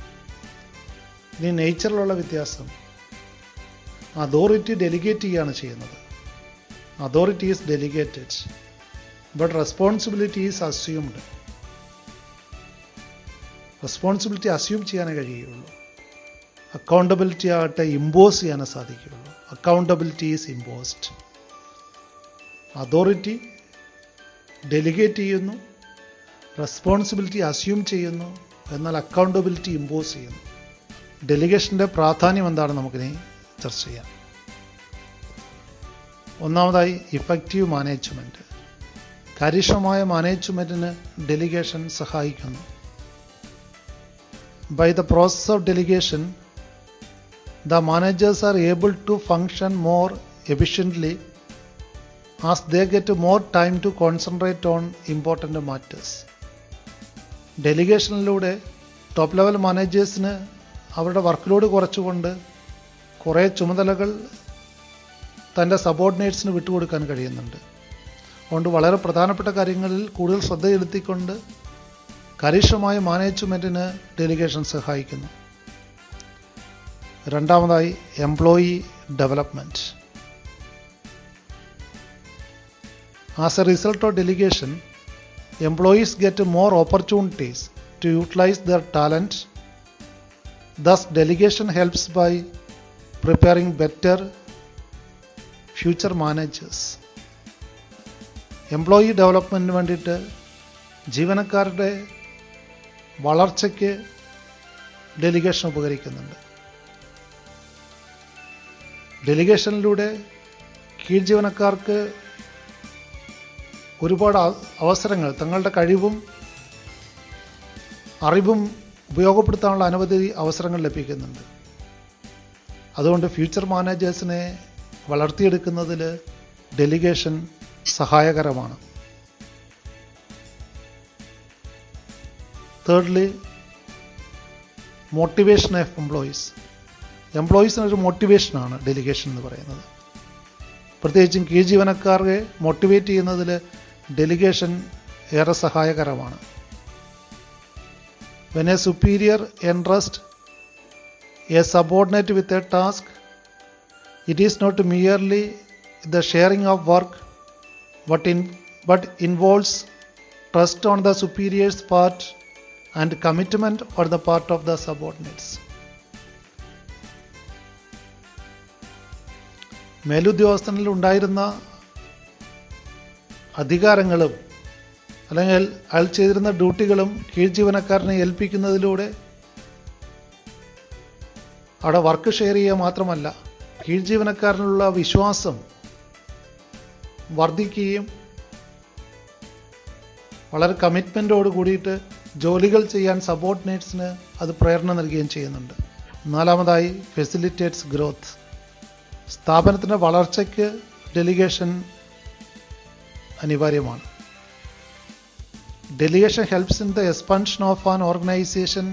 S1: ഇനി നേച്ചറിലുള്ള വ്യത്യാസം, അതോറിറ്റി ഡെലിഗേറ്റ് ചെയ്യുകയാണ് ചെയ്യുന്നത്. Authority is delegated, but responsibility is assumed. Responsibility assume ചെയ്യാനേ കഴിയുള്ളൂ. അക്കൗണ്ടബിലിറ്റി ആകട്ടെ ഇമ്പോസ് ചെയ്യാനേ സാധിക്കുകയുള്ളൂ. Accountability is imposed. Authority delegate ചെയ്യുന്നു, റെസ്പോൺസിബിലിറ്റി അസ്യൂം ചെയ്യുന്നു, എന്നാൽ അക്കൗണ്ടബിലിറ്റി ഇമ്പോസ് ചെയ്യുന്നു. ഡെലിഗേഷൻ്റെ പ്രാധാന്യം എന്താണ് നമുക്കിനി ചർച്ച ചെയ്യാം. ഒന്നാമതായി ഇഫക്റ്റീവ് മാനേജ്മെൻറ്റ്. കാര്യക്ഷമമായ മാനേജ്മെൻറ്റിന് ഡെലിഗേഷൻ സഹായിക്കുന്നു. By the process of delegation, the managers are able to function more efficiently as they get more time to concentrate on important matters. ഡെലിഗേഷനിലൂടെ ടോപ്പ് ലെവൽ മാനേജേഴ്സിന് അവരുടെ വർക്ക് ലോഡ് കുറച്ചുകൊണ്ട് കുറേ ചുമതലകൾ തൻ്റെ സബോർഡിനേറ്റ്സിന് വിട്ടുകൊടുക്കാൻ കഴിയുന്നുണ്ട്. അതുകൊണ്ട് വളരെ പ്രധാനപ്പെട്ട കാര്യങ്ങളിൽ കൂടുതൽ ശ്രദ്ധ ചെലുത്തിക്കൊണ്ട് കാര്യക്ഷമമായ മാനേജ്മെൻറ്റിന് ഡെലിഗേഷൻ സഹായിക്കുന്നു. രണ്ടാമതായി employee development. As A result of delegation, employees get more opportunities to utilize their talent. Thus, delegation helps by preparing better future managers. Employee ഡെവലപ്മെൻറ്റിന് വേണ്ടിയിട്ട് ജീവനക്കാരുടെ വളർച്ചയ്ക്ക് ഡെലിഗേഷൻ ഉപകരിക്കുന്നുണ്ട്. ഡെലിഗേഷനിലൂടെ കീഴ് ജീവനക്കാർക്ക് ഒരുപാട് അവസരങ്ങൾ, തങ്ങളുടെ കഴിവും അറിവും ഉപയോഗപ്പെടുത്താനുള്ള അനവധി അവസരങ്ങൾ ലഭിക്കുന്നുണ്ട്. അതുകൊണ്ട് ഫ്യൂച്ചർ മാനേജേഴ്സിനെ വളർത്തിയെടുക്കുന്നതിൽ ഡെലിഗേഷൻ സഹായകരമാണ്. Thirdly, motivation of employees. എംപ്ലോയീസിനൊരു മോട്ടിവേഷനാണ് ഡെലിഗേഷൻ എന്ന് പറയുന്നത്. പ്രത്യേകിച്ചും കീഴ് ജീവനക്കാരെ മോട്ടിവേറ്റ് ചെയ്യുന്നതിൽ ഡെലിഗേഷൻ ഏറെ സഹായകരമാണ്. When a superior entrusts a subordinate with a task, it is not merely the sharing of work, but involves trust on the superior's part and commitment on the part of the subordinates. മേലുദ്യോഗസ്ഥനിൽ ഉണ്ടായിരുന്ന അധികാരങ്ങളും അല്ലെങ്കിൽ അയാൾ ചെയ്തിരുന്ന ഡ്യൂട്ടികളും കീഴ് ജീവനക്കാരനെ ഏൽപ്പിക്കുന്നതിലൂടെ അവിടെ work share ചെയ്യുക മാത്രമല്ല, കീഴ് ജീവനക്കാരനുള്ള വിശ്വാസം വർദ്ധിക്കുകയും വളരെ കമ്മിറ്റ്മെൻറ്റോട് കൂടിയിട്ട് ജോലികൾ ചെയ്യാൻ സബോർഡിനേറ്റ്സിന് അത് പ്രേരണ നൽകുകയും ചെയ്യുന്നുണ്ട്. നാലാമതായി ഫെസിലിറ്റേറ്റ്സ് ഗ്രോത്ത്. സ്ഥാപനത്തിൻ്റെ വളർച്ചയ്ക്ക് ഡെലിഗേഷൻ അനിവാര്യമാണ്. Delegation helps in the expansion of an organization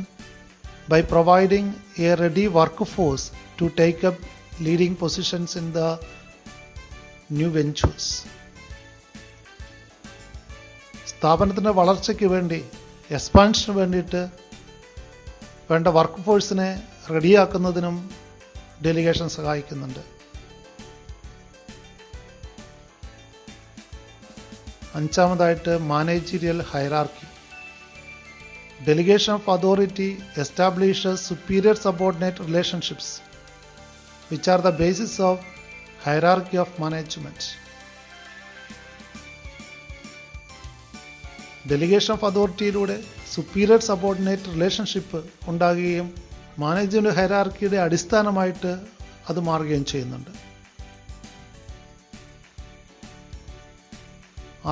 S1: by providing a ready workforce to take up leading positions in the new ventures. സ്ഥാപനത്തിൻ്റെ വളർച്ചയ്ക്ക് വേണ്ടി, എക്സ്പാൻഷന് വേണ്ടിയിട്ട് വേണ്ട വർക്ക് ഫോഴ്സിനെ റെഡിയാക്കുന്നതിനും ഡെലിഗേഷൻ സഹായിക്കുന്നുണ്ട്. അഞ്ചാമതായിട്ട് managerial hierarchy. Delegation of authority establishes superior subordinate relationships, which are the basis of hierarchy of management. Delegation of authorityയിലൂടെ superior subordinate relationship ഉണ്ടാകുകയും മാനേജ്മെന്റ് ഹൈറാർക്കിയുടെ അടിസ്ഥാനമായിട്ട് അത് മാറുകയും ചെയ്യുന്നുണ്ട്.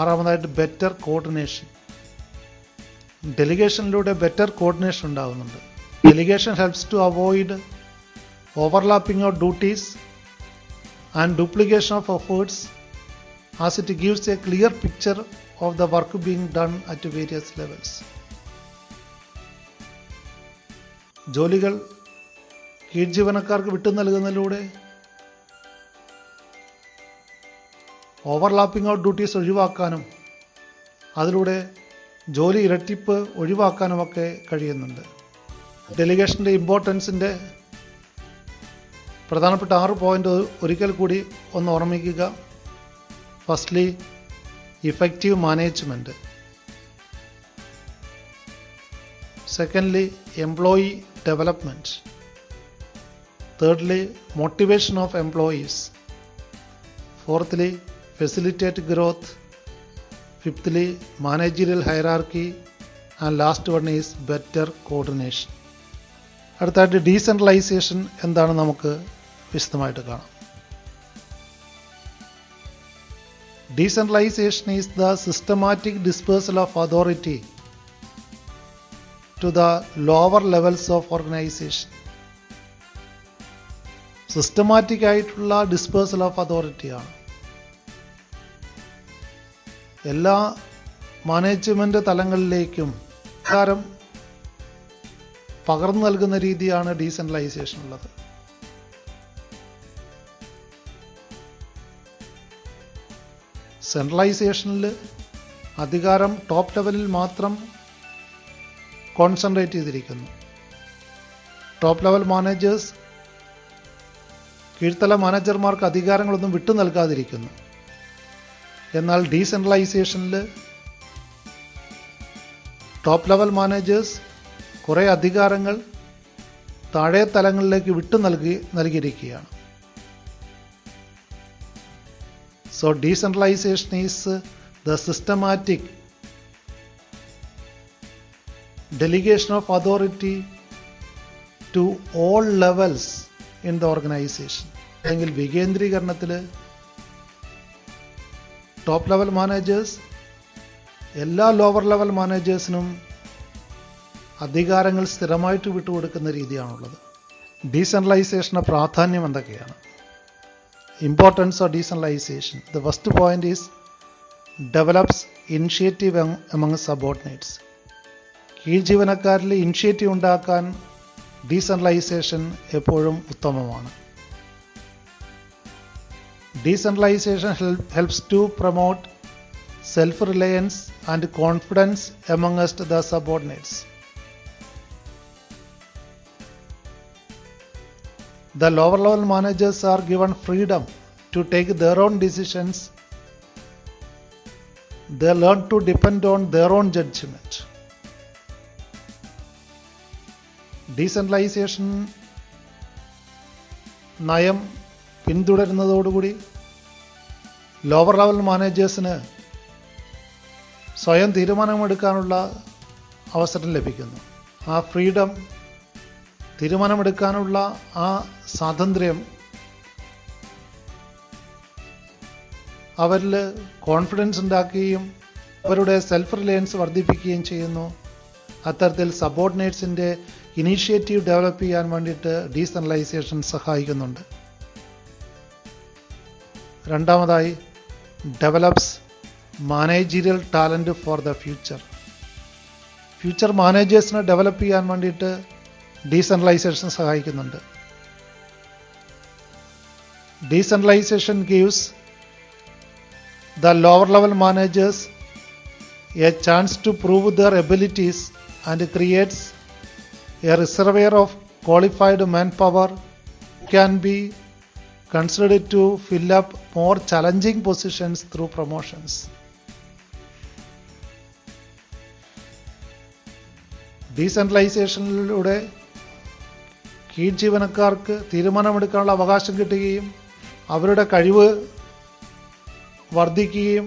S1: ആറാമതായിട്ട് ബെറ്റർ കോർഡിനേഷൻ. ഡെലിഗേഷനിലൂടെ ബെറ്റർ കോർഡിനേഷൻ ഉണ്ടാകുന്നുണ്ട്. Delegation helps to avoid overlapping of duties and duplication of efforts as it gives a clear picture of the work being done at various levels. ജോലികൾ കീഴ്ജീവനക്കാർക്ക് വിട്ടു നൽകുന്നതിലൂടെ ഓവർലാപ്പിംഗ് ഓഫ് ഡ്യൂട്ടീസ് ഒഴിവാക്കാനും അതിലൂടെ ജോലി ഇരട്ടിപ്പ് ഒഴിവാക്കാനുമൊക്കെ കഴിയുന്നുണ്ട്. ഡെലിഗേഷൻ്റെ ഇമ്പോർട്ടൻസിൻ്റെ പ്രധാനപ്പെട്ട 6 പോയിൻ്റ് ഒരിക്കൽ കൂടി ഒന്ന് ഓർമ്മിക്കുക. Firstly, effective management. Secondly, employee development. Thirdly, motivation of employees. Fourthly, facilitate growth. Fifthly, managerial hierarchy. And last one is better coordination. അടുത്തായിട്ട് ഡീസെൻട്രലൈസേഷൻ എന്താണ് നമുക്ക് വിശദമായിട്ട് കാണാം. Decentralization is the systematic dispersal of authority to the lower levels of organization. Systematic ആയിട്ടുള്ള dispersal of അതോറിറ്റിയാണ്. എല്ലാ management തലങ്ങളിലേക്കും അധികാരം പകർന്നു നൽകുന്ന രീതിയാണ് ഡീസെൻട്രലൈസേഷൻ ഉള്ളത്. സെൻട്രലൈസേഷനിൽ അധികാരം ടോപ്പ് ലെവലിൽ മാത്രം കോൺസെൻട്രേറ്റ് ചെയ്തിരിക്കുന്നു. ടോപ്പ് ലെവൽ മാനേജേഴ്സ് കീഴ്ത്തല മാനേജർമാർക്ക് അധികാരങ്ങളൊന്നും വിട്ടു നൽകാതിരിക്കുന്നു. എന്നാൽ ഡീസെൻട്രലൈസേഷനിൽ ടോപ്പ് ലെവൽ മാനേജേഴ്സ് കുറേ അധികാരങ്ങൾ താഴെ തലങ്ങളിലേക്ക് വിട്ടു നൽകിയിരിക്കുകയാണ്. So decentralization is the systematic delegation of authority to all levels in the organization. അല്ലെങ്കിൽ വികേന്ദ്രീകരണത്തിൽ ടോപ്പ് ലെവൽ മാനേജേഴ്സ് എല്ലാ ലോവർ ലെവൽ മാനേജേഴ്സിനും അധികാരങ്ങൾ സ്ഥിരമായിട്ട് വിട്ടുകൊടുക്കുന്ന രീതിയാണുള്ളത്. ഡീസെൻട്രലൈസേഷൻ്റെ പ്രാധാന്യം എന്തൊക്കെയാണ്? Importance of decentralization. The first point is develops initiative among subordinates. കീഴ്ജീവനക്കാരിൽ ഇനിഷ്യേറ്റീവ് ഉണ്ടാക്കാൻ decentralization എപ്പോഴും ഉത്തമമാണ്. Decentralization helps to promote self-reliance and confidence amongst the subordinates. The lower level managers are given freedom to take their own decisions. They learn to depend on their own judgment. Decentralization നയം പിന്തുടരുന്നതോടുകൂടി lower level മാനേജേഴ്സിന് സ്വയം തീരുമാനമെടുക്കാനുള്ള അവസരം ലഭിക്കുന്നു. ആ freedom, തീരുമാനമെടുക്കാനുള്ള ആ സ്വാതന്ത്ര്യം അവരിൽ confidence ഉണ്ടാക്കുകയും അവരുടെ സെൽഫ് റിലയൻസ് വർദ്ധിപ്പിക്കുകയും ചെയ്യുന്നു. അത്തരത്തിൽ സബോർഡിനേറ്റ്സിൻ്റെ ഇനീഷ്യേറ്റീവ് ഡെവലപ്പ് ചെയ്യാൻ വേണ്ടിയിട്ട് ഡീസെൻട്രലൈസേഷൻ സഹായിക്കുന്നുണ്ട്. രണ്ടാമതായി, develops managerial talent for the future. Future മാനേജേഴ്സിനെ ഡെവലപ്പ് ചെയ്യാൻ വേണ്ടിയിട്ട് ഡീസെൻട്രലൈസേഷൻ സഹായിക്കുന്നുണ്ട്. Decentralization gives the lower level managers a chance to prove their abilities and creates a reservoir of qualified manpower can be considered to fill up more challenging positions through promotions. ഡീസെൻട്രലൈസേഷനിലൂടെ കീഴ് ജീവനക്കാർക്ക് തീരുമാനമെടുക്കാനുള്ള അവകാശം കിട്ടുകയും അവരുടെ കഴിവ് വർദ്ധിക്കുകയും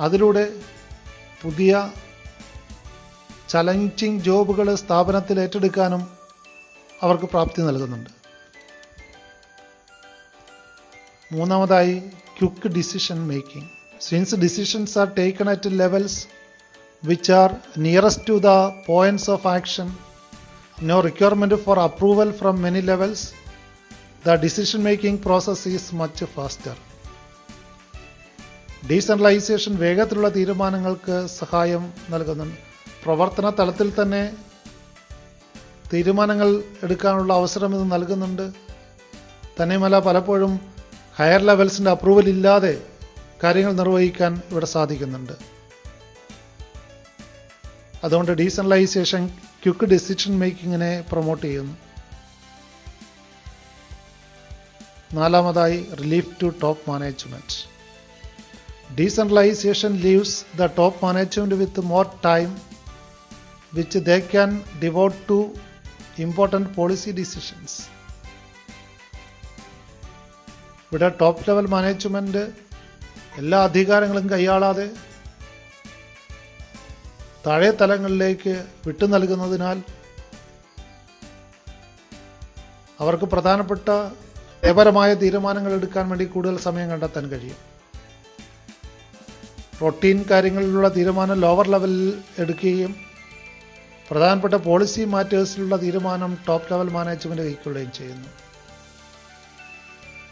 S1: അതിലൂടെ പുതിയ ചലഞ്ചിങ് ജോബുകൾ സ്ഥാപനത്തിൽ ഏറ്റെടുക്കാനും അവർക്ക് പ്രാപ്തി നൽകുന്നുണ്ട്. മൂന്നാമതായി, quick decision making. Since decisions are taken at levels which are nearest to the points of action, no requirement for approval from many levels, the decision making process is much faster. Decentralisation വേഗത്തിലുള്ള തീരുമാനങ്ങൾക്ക് സഹായം നൽകുന്നുണ്ട്. പ്രവർത്തന തലത്തിൽ തന്നെ തീരുമാനങ്ങൾ എടുക്കാനുള്ള അവസരം ഇത് നൽകുന്നുണ്ട്. തന്നെയുമല്ല, പലപ്പോഴും ഹയർ ലെവൽസിൻ്റെ അപ്രൂവൽ ഇല്ലാതെ കാര്യങ്ങൾ നിർവഹിക്കാൻ ഇവിടെ സാധിക്കുന്നുണ്ട്. അതുകൊണ്ട് ഡീസെൻട്രലൈസേഷൻ ക്വിക്ക് ഡിസിഷൻ മേക്കിങ്ങിനെ പ്രൊമോട്ട് ചെയ്യുന്നു. നാലാമതായി, relief to top management. Decentralisation leaves the top management with more time which they can devote to important policy decisions. ഇവിടെ ടോപ്പ് ലെവൽ മാനേജ്മെൻറ്റ് എല്ലാ അധികാരങ്ങളും കൈയാളാതെ താഴെ തലങ്ങളിലേക്ക് വിട്ടു നൽകുന്നതിനാൽ അവർക്ക് പ്രധാനപ്പെട്ട നയപരമായ തീരുമാനങ്ങൾ എടുക്കാൻ വേണ്ടി കൂടുതൽ സമയം കണ്ടെത്താൻ കഴിയും. റൊട്ടീൻ കാര്യങ്ങളിലുള്ള തീരുമാനം ലോവർ ലെവലിൽ എടുക്കുകയും പ്രധാനപ്പെട്ട പോളിസി മാറ്റേഴ്സിലുള്ള തീരുമാനം ടോപ്പ് ലെവൽ മാനേജ്മെൻറ്റ് കൈക്കൊള്ളുകയും ചെയ്യുന്നു.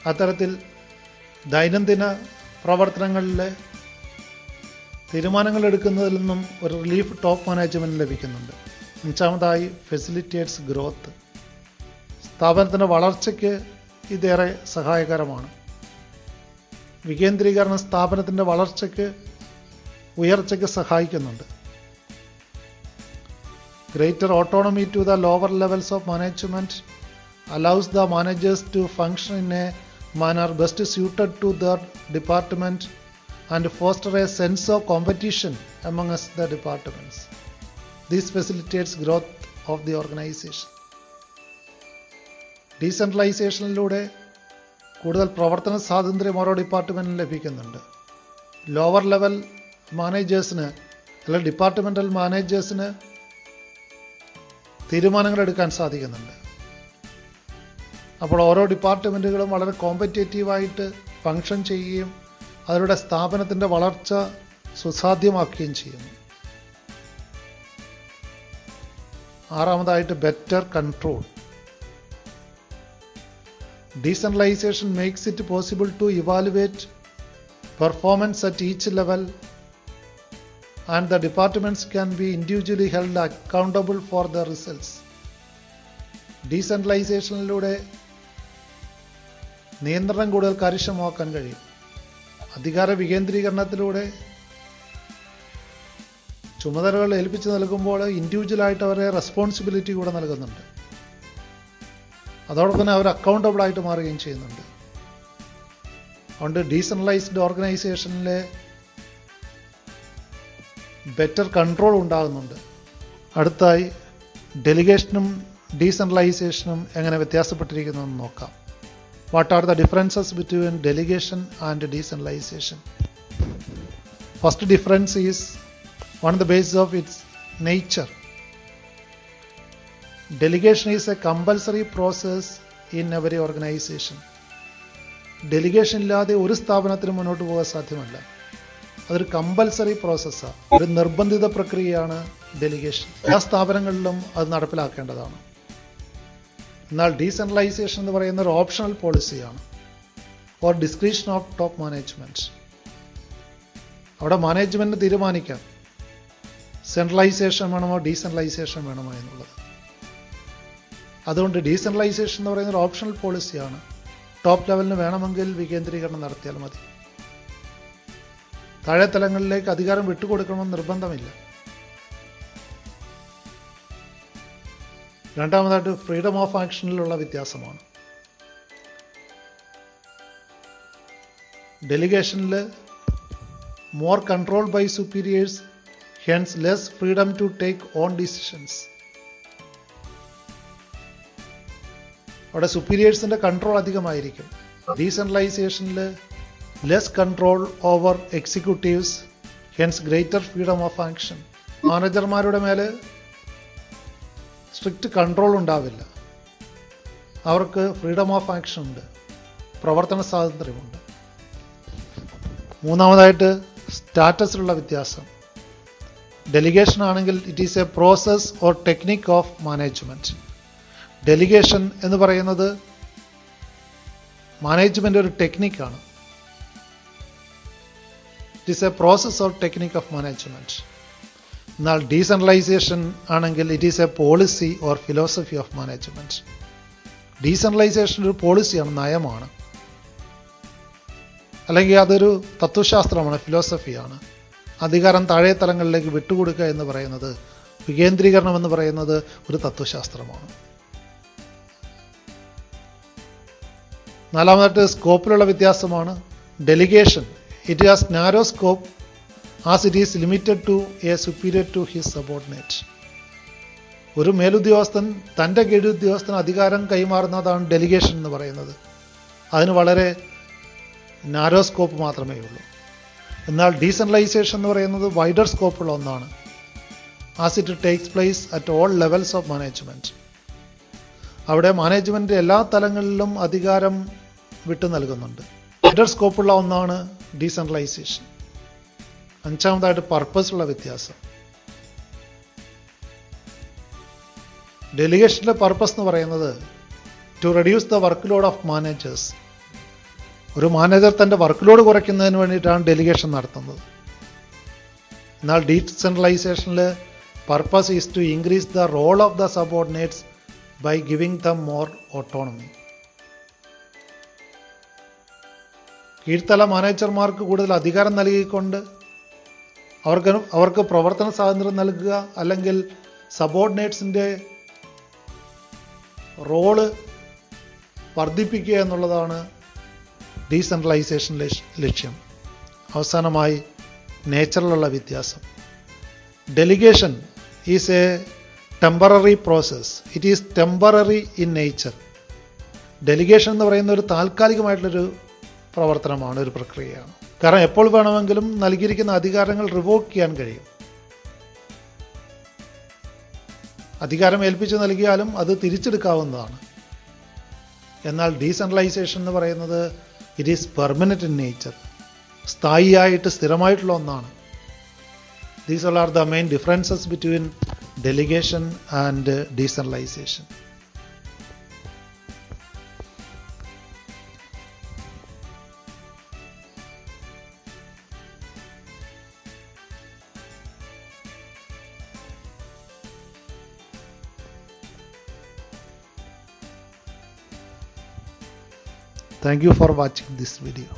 S1: അത്തരത്തിൽ ദൈനംദിന പ്രവർത്തനങ്ങളിലെ തീരുമാനങ്ങൾ എടുക്കുന്നതിൽ നിന്നും ഒരു റിലീഫ് ടോപ്പ് മാനേജ്മെൻറ്റ് ലഭിക്കുന്നുണ്ട്. അഞ്ചാമതായി, ഫെസിലിറ്റേറ്റ്സ് ഗ്രോത്ത്. സ്ഥാപനത്തിൻ്റെ വളർച്ചയ്ക്ക് ഇതേറെ സഹായകരമാണ്. വികേന്ദ്രീകരണം സ്ഥാപനത്തിൻ്റെ വളർച്ചയ്ക്ക് ഉയർച്ചയ്ക്ക് സഹായിക്കുന്നുണ്ട്. Greater autonomy to the lower levels of management allows the managers to function in a manner best suited to their department and foster a sense of competition among the departments. This facilitates growth of the organization. ഡീസെൻട്രലൈസേഷനിലൂടെ കൂടുതൽ പ്രവർത്തന സ്വാതന്ത്ര്യം ഓരോ ഡിപ്പാർട്ട്മെൻറ്റിനും ലഭിക്കുന്നുണ്ട്. Lower level മാനേജേഴ്സിന് അല്ലെങ്കിൽ departmental മാനേജേഴ്സിന് തീരുമാനങ്ങൾ എടുക്കാൻ സാധിക്കുന്നുണ്ട്. അപ്പോൾ ഓരോ ഡിപ്പാർട്ട്മെൻറ്റുകളും വളരെ കോമ്പറ്റേറ്റീവായിട്ട് ഫങ്ഷൻ ചെയ്യുകയും അതിലൂടെ സ്ഥാപനത്തിൻ്റെ വളർച്ച സുസാധ്യമാക്കുകയും ചെയ്യുന്നു. ആറാമതായിട്ട്, better control. Decentralization makes it possible to evaluate performance at each level and the departments can be individually held accountable for the results. ഡീസെൻട്രലൈസേഷനിലൂടെ നിയന്ത്രണം കൂടുതൽ കാര്യക്ഷമമാക്കാൻ കഴിയും. അധികാര വികേന്ദ്രീകരണത്തിലൂടെ ചുമതലകൾ ഏൽപ്പിച്ചു നൽകുമ്പോൾ ഇൻഡിവിജ്വലായിട്ട് അവരെ റെസ്പോൺസിബിലിറ്റി കൂടെ നൽകുന്നുണ്ട്. അതോടൊപ്പം തന്നെ അവർ അക്കൗണ്ടബിളായിട്ട് മാറുകയും ചെയ്യുന്നുണ്ട്. അതുകൊണ്ട് ഡീസെൻട്രലൈസ്ഡ് ഓർഗനൈസേഷനിലെ ബെറ്റർ കൺട്രോൾ ഉണ്ടാകുന്നുണ്ട്. അടുത്തായി, ഡെലിഗേഷനും ഡീസെൻട്രലൈസേഷനും എങ്ങനെ വ്യത്യാസപ്പെട്ടിരിക്കുന്നു എന്ന് നോക്കാം. What are the differences between delegation and decentralization? First difference is on the basis of its nature. Delegation is a compulsory process in every organization. Delegation ഇല്ലാതെ ഒരു സ്ഥാപനത്തിന് മുന്നോട്ട് പോകാൻ സാധ്യമല്ല. അതൊരു കമ്പൽസറി പ്രോസസ്സാണ്, ഒരു നിർബന്ധിത പ്രക്രിയയാണ് ഡെലിഗേഷൻ. എല്ലാ സ്ഥാപനങ്ങളിലും അത് നടപ്പിലാക്കേണ്ടതാണ്. എന്നാൽ ഡീസെൻട്രലൈസേഷൻ എന്ന് പറയുന്ന ഒരു ഓപ്ഷണൽ പോളിസിയാണ് for discretion of top management. അവിടെ മാനേജ്മെൻറ്റ് തീരുമാനിക്കാം സെൻട്രലൈസേഷൻ വേണമോ ഡീസെൻട്രലൈസേഷൻ വേണമോ എന്നുള്ളത്. അതുകൊണ്ട് ഡീസെൻട്രലൈസേഷൻ എന്ന് പറയുന്ന ഒരു ഓപ്ഷണൽ പോളിസിയാണ്. ടോപ്പ് ലെവലിന് വേണമെങ്കിൽ വികേന്ദ്രീകരണം നടത്തിയാൽ മതി. താഴെ തലങ്ങളിലേക്ക് അധികാരം വിട്ടുകൊടുക്കണമെന്ന് നിർബന്ധമില്ല. രണ്ടാമതായിട്ട് ഫ്രീഡം ഓഫ് ആക്ഷനിലുള്ള വ്യത്യാസമാണ്. ഡെലിഗേഷനിൽ more control by superiors, hence less freedom to take on decisions. അവിടെ സുപ്പീരിയേഴ്സിൻ്റെ കൺട്രോൾ അധികമായിരിക്കും. ഡീസെൻട്രലൈസേഷനിൽ less control over executives, hence greater freedom of action. മാനേജർമാരുടെ മേലെ സ്ട്രിക്റ്റ് കൺട്രോൾ ഉണ്ടാവില്ല. അവർക്ക് ഫ്രീഡം ഓഫ് ആക്ഷൻ ഉണ്ട്, പ്രവർത്തന സ്വാതന്ത്ര്യമുണ്ട്. മൂന്നാമതായിട്ട് സ്റ്റാറ്റസിലുള്ള വ്യത്യാസം. ഡെലിഗേഷൻ ആണെങ്കിൽ it is a process or technique of management. Delegation എന്ന് പറയുന്നത് മാനേജ്മെൻ്റ് ഒരു ടെക്നിക്കാണ്. It is a process or technique of management. എന്നാൽ ഡീസെൻട്രലൈസേഷൻ ആണെങ്കിൽ it is a policy or philosophy of management. Decentralization ഒരു പോളിസിയാണ്, നയമാണ്, അല്ലെങ്കിൽ അതൊരു തത്വശാസ്ത്രമാണ്, ഫിലോസഫിയാണ്. അധികാരം താഴെ തലങ്ങളിലേക്ക് വിട്ടുകൊടുക്കുക എന്ന് പറയുന്നത്, വികേന്ദ്രീകരണം എന്ന് പറയുന്നത് ഒരു തത്വശാസ്ത്രമാണ്. നാലാമതായിട്ട് സ്കോപ്പിലുള്ള വ്യത്യാസമാണ്. Delegation it has narrow scope as it is limited to a superior to his subordinate. ഒരു മേലുദ്യോഗസ്ഥൻ തൻ്റെ കീഴുദ്യോഗസ്ഥന് അധികാരം കൈമാറുന്നതാണ് ഡെലിഗേഷൻ എന്ന് പറയുന്നത്. അതിന് വളരെ നാരോ സ്കോപ്പ് മാത്രമേ ഉള്ളൂ. എന്നാൽ ഡീസെൻട്രലൈസേഷൻ എന്ന് പറയുന്നത് വൈഡർ സ്കോപ്പുള്ള ഒന്നാണ്. As it takes place at all levels of management. അവിടെ മാനേജ്മെൻറ്റ് എല്ലാ തലങ്ങളിലും അധികാരം വിട്ടു നൽകുന്നുണ്ട്. വൈഡർ സ്കോപ്പുള്ള ഒന്നാണ് ഡീസെൻട്രലൈസേഷൻ. അഞ്ചാമതായിട്ട് പർപ്പസ് ഉള്ള വ്യത്യാസം. ഡെലിഗേഷൻ്റെ പർപ്പസ് എന്ന് പറയുന്നത് to reduce the work load of managers. ഒരു മാനേജർ തൻ്റെ വർക്ക് ലോഡ് കുറയ്ക്കുന്നതിന് വേണ്ടിയിട്ടാണ് ഡെലിഗേഷൻ നടത്തുന്നത്. എന്നാൽ ഡീസെൻട്രലൈസേഷനിൽ purpose is to increase the role of the subordinates by giving them more autonomy. കീഴ്ത്തല മാനേജർമാർക്ക് കൂടുതൽ അധികാരം നൽകിക്കൊണ്ട് അവർക്ക് പ്രവർത്തന സ്വാതന്ത്ര്യം നൽകുക, അല്ലെങ്കിൽ സബോർഡിനേറ്റ്സിൻ്റെ റോള് വർദ്ധിപ്പിക്കുക എന്നുള്ളതാണ് ഡീസെൻട്രലൈസേഷൻ ലക്ഷ്യം. അവസാനമായി നേച്ചറിലുള്ള വ്യത്യാസം. Delegation is A temporary process. It is temporary in nature. Delegation എന്ന് പറയുന്ന ഒരു താൽക്കാലികമായിട്ടുള്ളൊരു പ്രവർത്തനമാണ്, ഒരു പ്രക്രിയയാണ്. കാരണം എപ്പോൾ വേണമെങ്കിലും നൽകിയിരിക്കുന്ന അധികാരങ്ങൾ റിവോക്ക് ചെയ്യാൻ കഴിയും. അധികാരം ഏൽപ്പിച്ച് നൽകിയാലും അത് തിരിച്ചെടുക്കാവുന്നതാണ്. എന്നാൽ ഡീസെൻട്രലൈസേഷൻ എന്ന് പറയുന്നത് it is permanent in nature. സ്ഥായിയായിട്ട് സ്ഥിരമായിട്ടുള്ള ഒന്നാണ്. These are the main differences between delegation and decentralization. Thank you for watching this video.